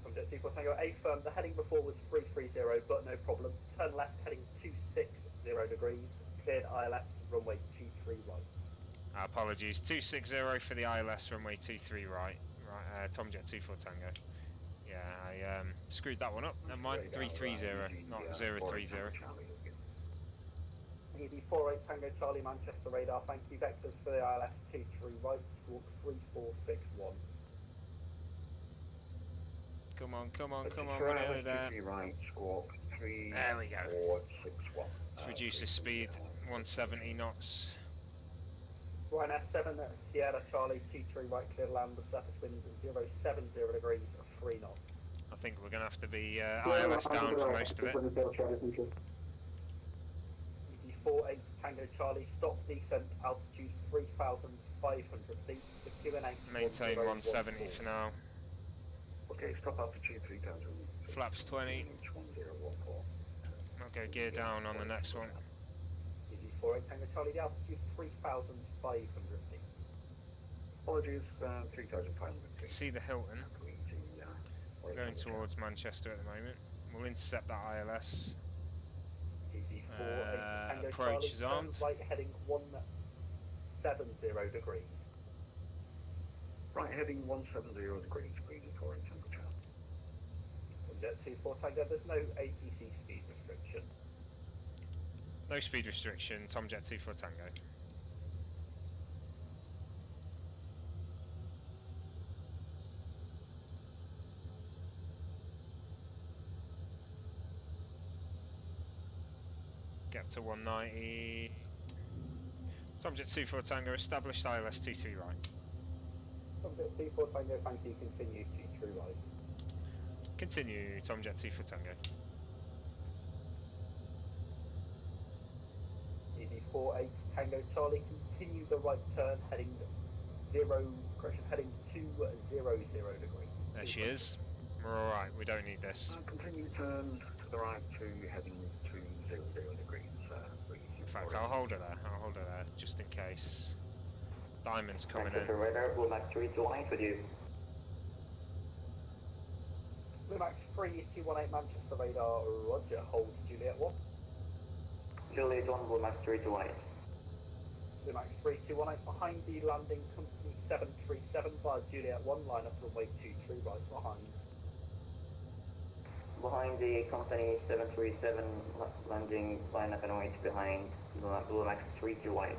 Tomjet 24 Tango, A firm, the heading before was 330, but no problem. Turn left heading 260 degrees, cleared ILS runway 23 right. Apologies, 260 for the ILS runway 23 right. Right, Tomjet 24 Tango. Yeah, I screwed that one up. Never mind, 330, not 030. ED 48 Tango Charlie Manchester radar, thank you. Vectors for the ILS 23 right, squawk 3461. Come on, come on, come on, we're nearly there. Right, squawk 3. There we go. 461. Let's reduce the speed, 170 knots. Ryanair 7 Sierra Charlie, T3 right, clear land, the surface winds at 070 degrees, 3 knots. I think we're going to have to be ILS down for most of it. ED48 Tango Charlie, stop descent, altitude 3,500 feet, the QNH. Maintain 170 for now. Okay, stop altitude 3,000. Flaps 20. I'll go gear down on the next one. ED48 Tango Charlie, the altitude 3,500 feet. Apologies, 3,500 feet. See the Hilton. Going towards Manchester at the moment. We'll intercept that ILS. Approach is on. Right heading 170 degrees. Right heading 170 degrees, green and foreign Tango Charlie. Jet 24 Tango, there's no ATC speed restriction. No speed restriction, Tomjet 24 Tango. Get to 190. Tomjet 24 Tango, established ILS 23 right. Tomjet 24 Tango, thank you, continue 23 right. Continue, Tomjet 24 Tango. ED48 Tango Charlie, continue the right turn, heading 200 degrees. There she is. We're alright, we don't need this. Continue turn to the right to heading 200 degrees. In fact, I'll hold her there. I'll hold her there, just in case. Diamond's coming in. Radar, Blue Max 3 to line with you. Blue Max 3218 Manchester radar, roger, hold Juliet 1. Juliet 1, Blue Max 3 to line. Blue Max 3218 behind the landing company 737 via Juliet 1, line up runway 23 right behind. Behind the company 737, landing line up and wait behind Blue Max 3 to white.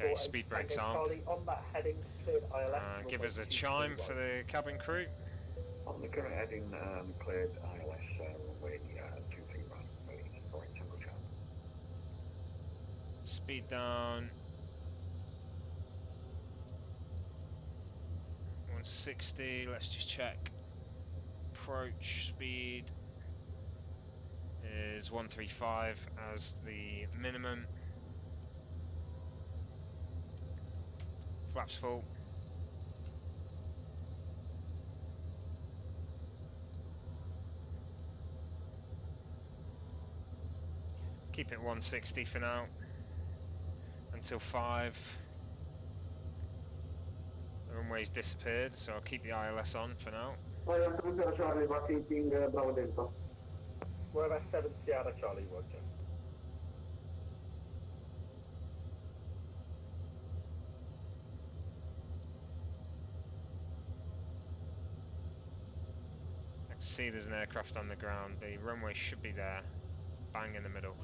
Okay, speed brakes on. On that heading, cleared ILS. Give us a chime for the cabin crew. On the current heading, cleared ILS runway 23 right. Speed down. 160, let's just check. Approach speed is 135 as the minimum. Flaps full. Keep it 160 for now until 5. The runway's disappeared, so I'll keep the ILS on for now. We're at 7 Sierra Charlie, Roger. I can see there's an aircraft on the ground. The runway should be there, bang in the middle.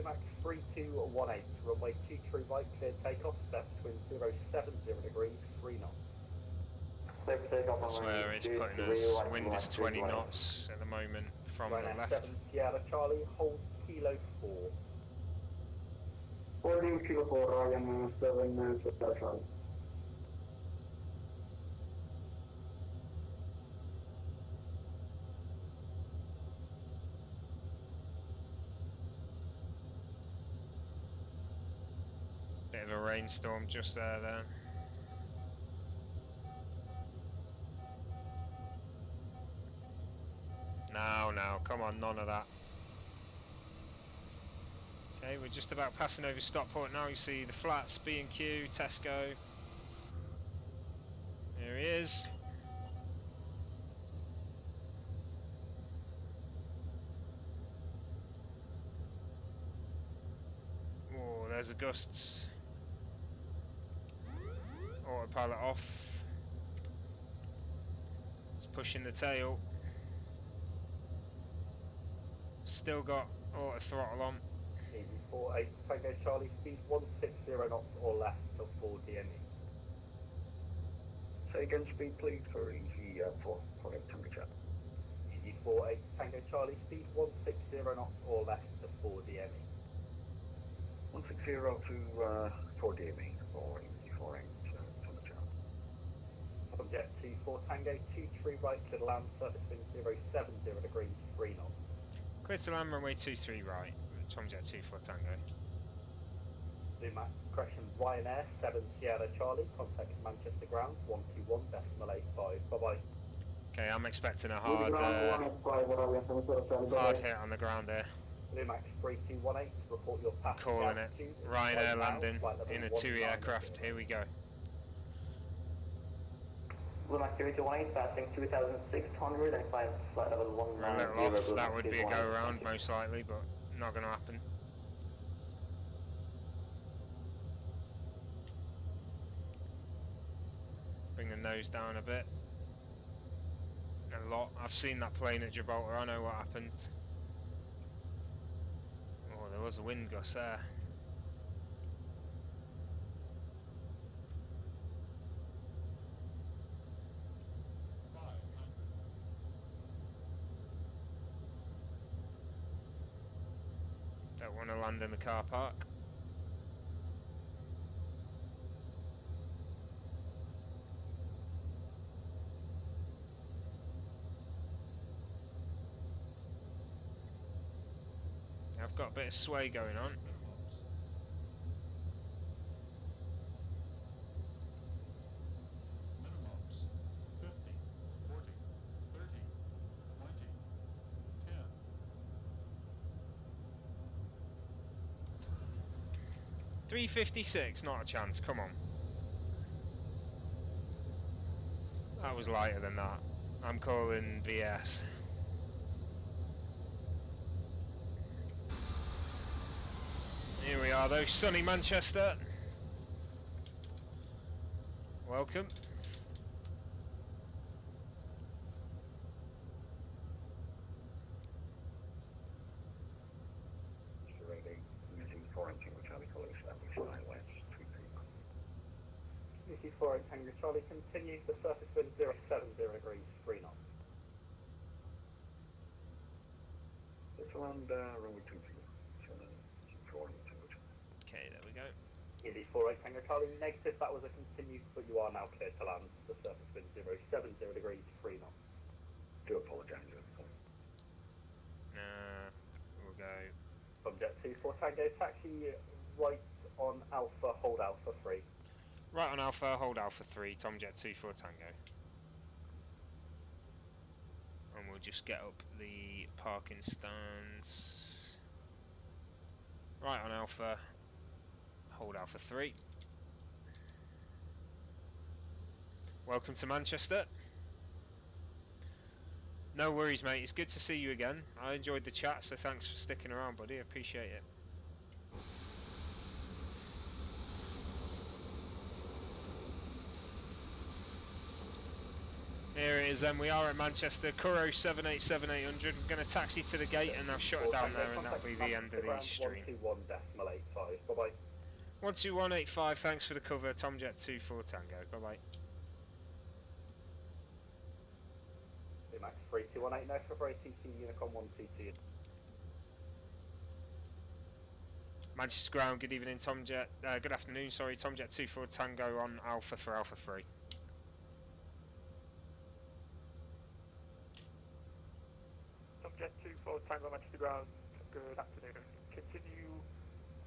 Max 3218, runway 23 right, clear takeoff, steps wind 070 degrees, 3 knots. That's where it's putting us. Wind is 20 knots at the moment from the left. 7 Sierra Charlie, hold kilo 4. Holding kilo 4, Ryan 7 Sierra Charlie. Bit of a rainstorm just there then. No, come on, none of that. Okay, we're just about passing over Stockport now. You see the flats, B&Q, Tesco. There he is. Oh, there's the gusts. Autopilot off. It's pushing the tail. Still got auto throttle on. Easy 48, Tango Charlie, speed 160 knots or less to 4 DME. Say again, speed please for easy 48 Tango Charlie. Easy 48, Tango Charlie, speed 160 knots or less to 4 DME. 160 to 4 DME for easy 48 Tango Charlie. From jet 24 Tango, 23 right, clear to land, surface wind 070 degrees, 3 knots. Clear to land, runway 23 right. Tomjet 24 Tango. Zuma, correction, Ryanair, 7 Sierra Charlie, contact Manchester ground, 121.85. Bye-bye. Okay, I'm expecting a hard hit on the ground there. Lumax 3218, report your path. Calling it. Ryanair landing in a TUI aircraft. Here we go. Lumax 3218, passing 2,600 and climb flight level 190. A little off, that would be a go around most likely, but not going to happen. Bring the nose down a bit. A lot. I've seen that plane at Gibraltar, I know what happened. Oh, there was a wind gust there. Don't want to land in the car park. I've got a bit of sway going on. Minimums 50, 40, 30, 20, 10. 356, not a chance, come on. That was lighter than that. I'm calling VS. Here we are though, sunny Manchester. Welcome. Using 4 Tango Charlie, calling establish ILS 23. Easy 48 Tango Charlie, continue the surface wind 070 degrees, 3 knots. That's to land runway 20. So then Q4 into it. Okay, there we go. Easy 48 Tango Charlie, negative, that was a continue, but you are now cleared to land. The surface wind 070 degrees, 3 knots. Do apologise. We'll go. From Jet 24 Tango, taxi right on Alpha, hold Alpha 3. Right on Alpha, hold Alpha 3, Tomjet 24 Tango. And we'll just get up the parking stands. Right on Alpha, hold Alpha 3. Welcome to Manchester. No worries, mate. It's good to see you again. I enjoyed the chat, so thanks for sticking around, buddy. I appreciate it. Here it is then, we are at Manchester, Kuro 787-800. We're going to taxi to the gate and I'll shut it down there and that'll be the end of the stream. 121.85, bye-bye. 12185, thanks for the cover, Tomjet 24 Tango, bye-bye. Max 3218, no for ATC, Unicom 122. Manchester ground, good evening Tomjet, good afternoon, sorry, Tomjet 24 Tango on Alpha for Alpha 3. Jet 24 Tango Manchester ground, good afternoon. Continue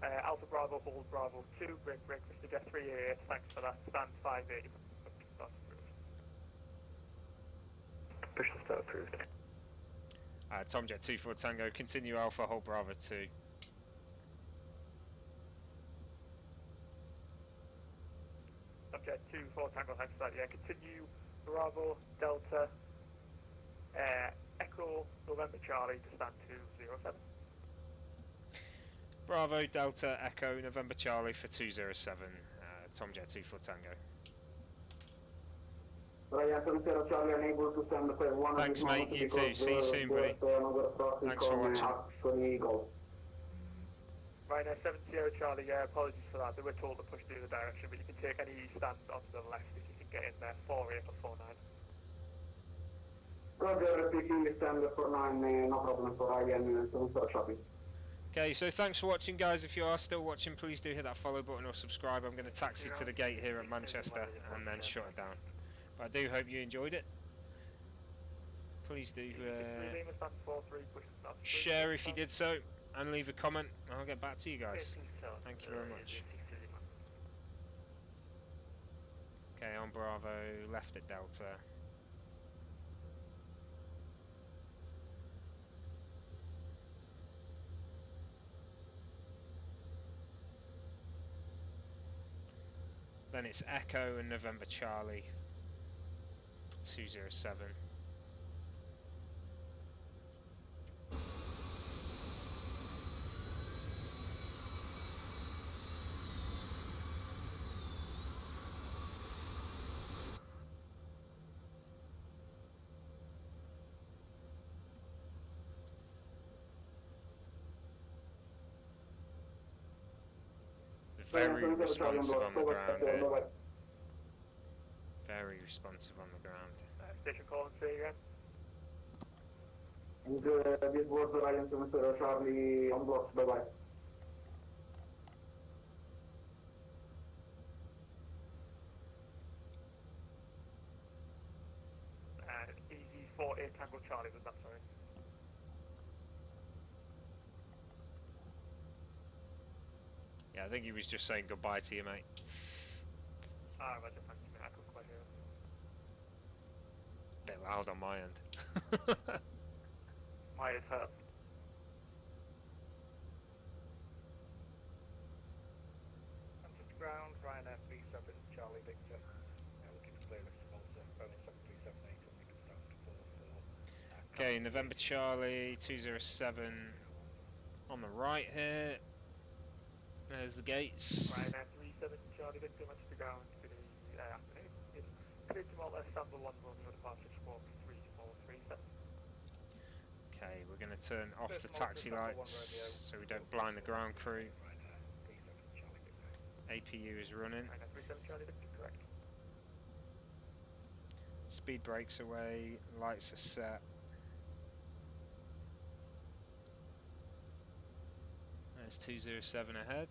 Alpha Bravo, hold Bravo 2, break Mr. Jet 38, thanks for that, stand 58. Push the start approved. Tomjet 24 Tango, continue Alpha, hold Bravo 2. Tomjet 24 Tango, thanks for that, yeah, continue Bravo, Delta, Echo, November Charlie to stand 207. Bravo, Delta, Echo, November Charlie for 207, Tomjet 24 Tango. Thanks mate, you too, see you soon buddy. Thanks for watching. Ryanair 70 Charlie, yeah, apologies for that, they were told to push the other direction, but you can take any stand onto the left if you can get in there, 48 or 49. Roger, repeating stand for 9, no problem for Ryan, shopping. Okay, so thanks for watching guys. If you are still watching, please do hit that follow button or subscribe. I'm going to taxi to the gate here at Manchester and then shut it down. But I do hope you enjoyed it. Please do share if you did so and leave a comment and I'll get back to you guys. Thank you very much. Okay, on Bravo, left at Delta. Then it's Echo and November Charlie 207. Very responsive on the ground here. Very responsive on the ground. Station call and say again. And this was Ryan 70 Charlie on blocks, bye bye. Easy 48 Tango Charlie, was that, sorry? Yeah, I think he was just saying goodbye to you, mate. Ah, Roger, thanks, mate. I couldn't quite hear him. Bit loud on my end. My head hurt. Manchester ground, Ryanair 37 Charlie Victor. Looking for clearance from also Boeing 7378 on the start to 44. Okay, November Charlie 207 on the right here. There's the gates. Ryanair 37 Charlie Victor, Manchester ground, good afternoon. It's clear to Malta, Samba 1 Romeo, departure squawk 3437. Okay, we're going to turn off the taxi lights so we don't blind the ground crew. APU is running. Ryanair 37 Charlie Victor, correct. Speed brakes away, lights are set. That's 207 ahead.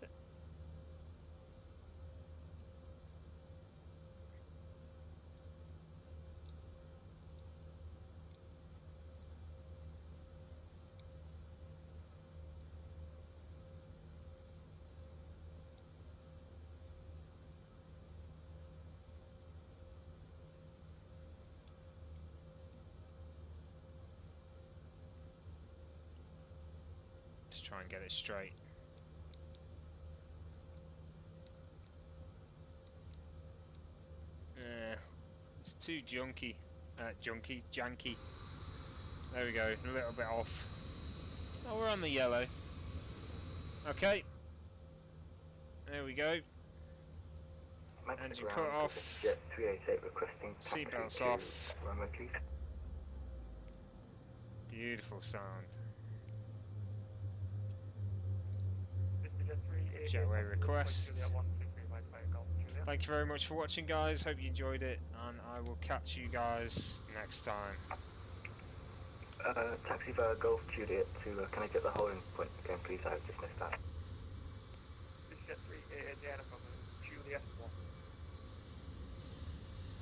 To try and get it straight. It's too janky. There we go, a little bit off. Oh, we're on the yellow. Okay. There we go. Engine cut off. Jet 388 requesting Seatbelts off. runway, please. Beautiful sound. Mr. Jet 3, Jetway request. Juliet 123 Golf Juliet. Thank you very much for watching, guys. Hope you enjoyed it, and I will catch you guys next time. Taxi via Golf Juliet to, can I get the holding point again, please? I just missed that. Mr. Jet 3, Indiana from Juliet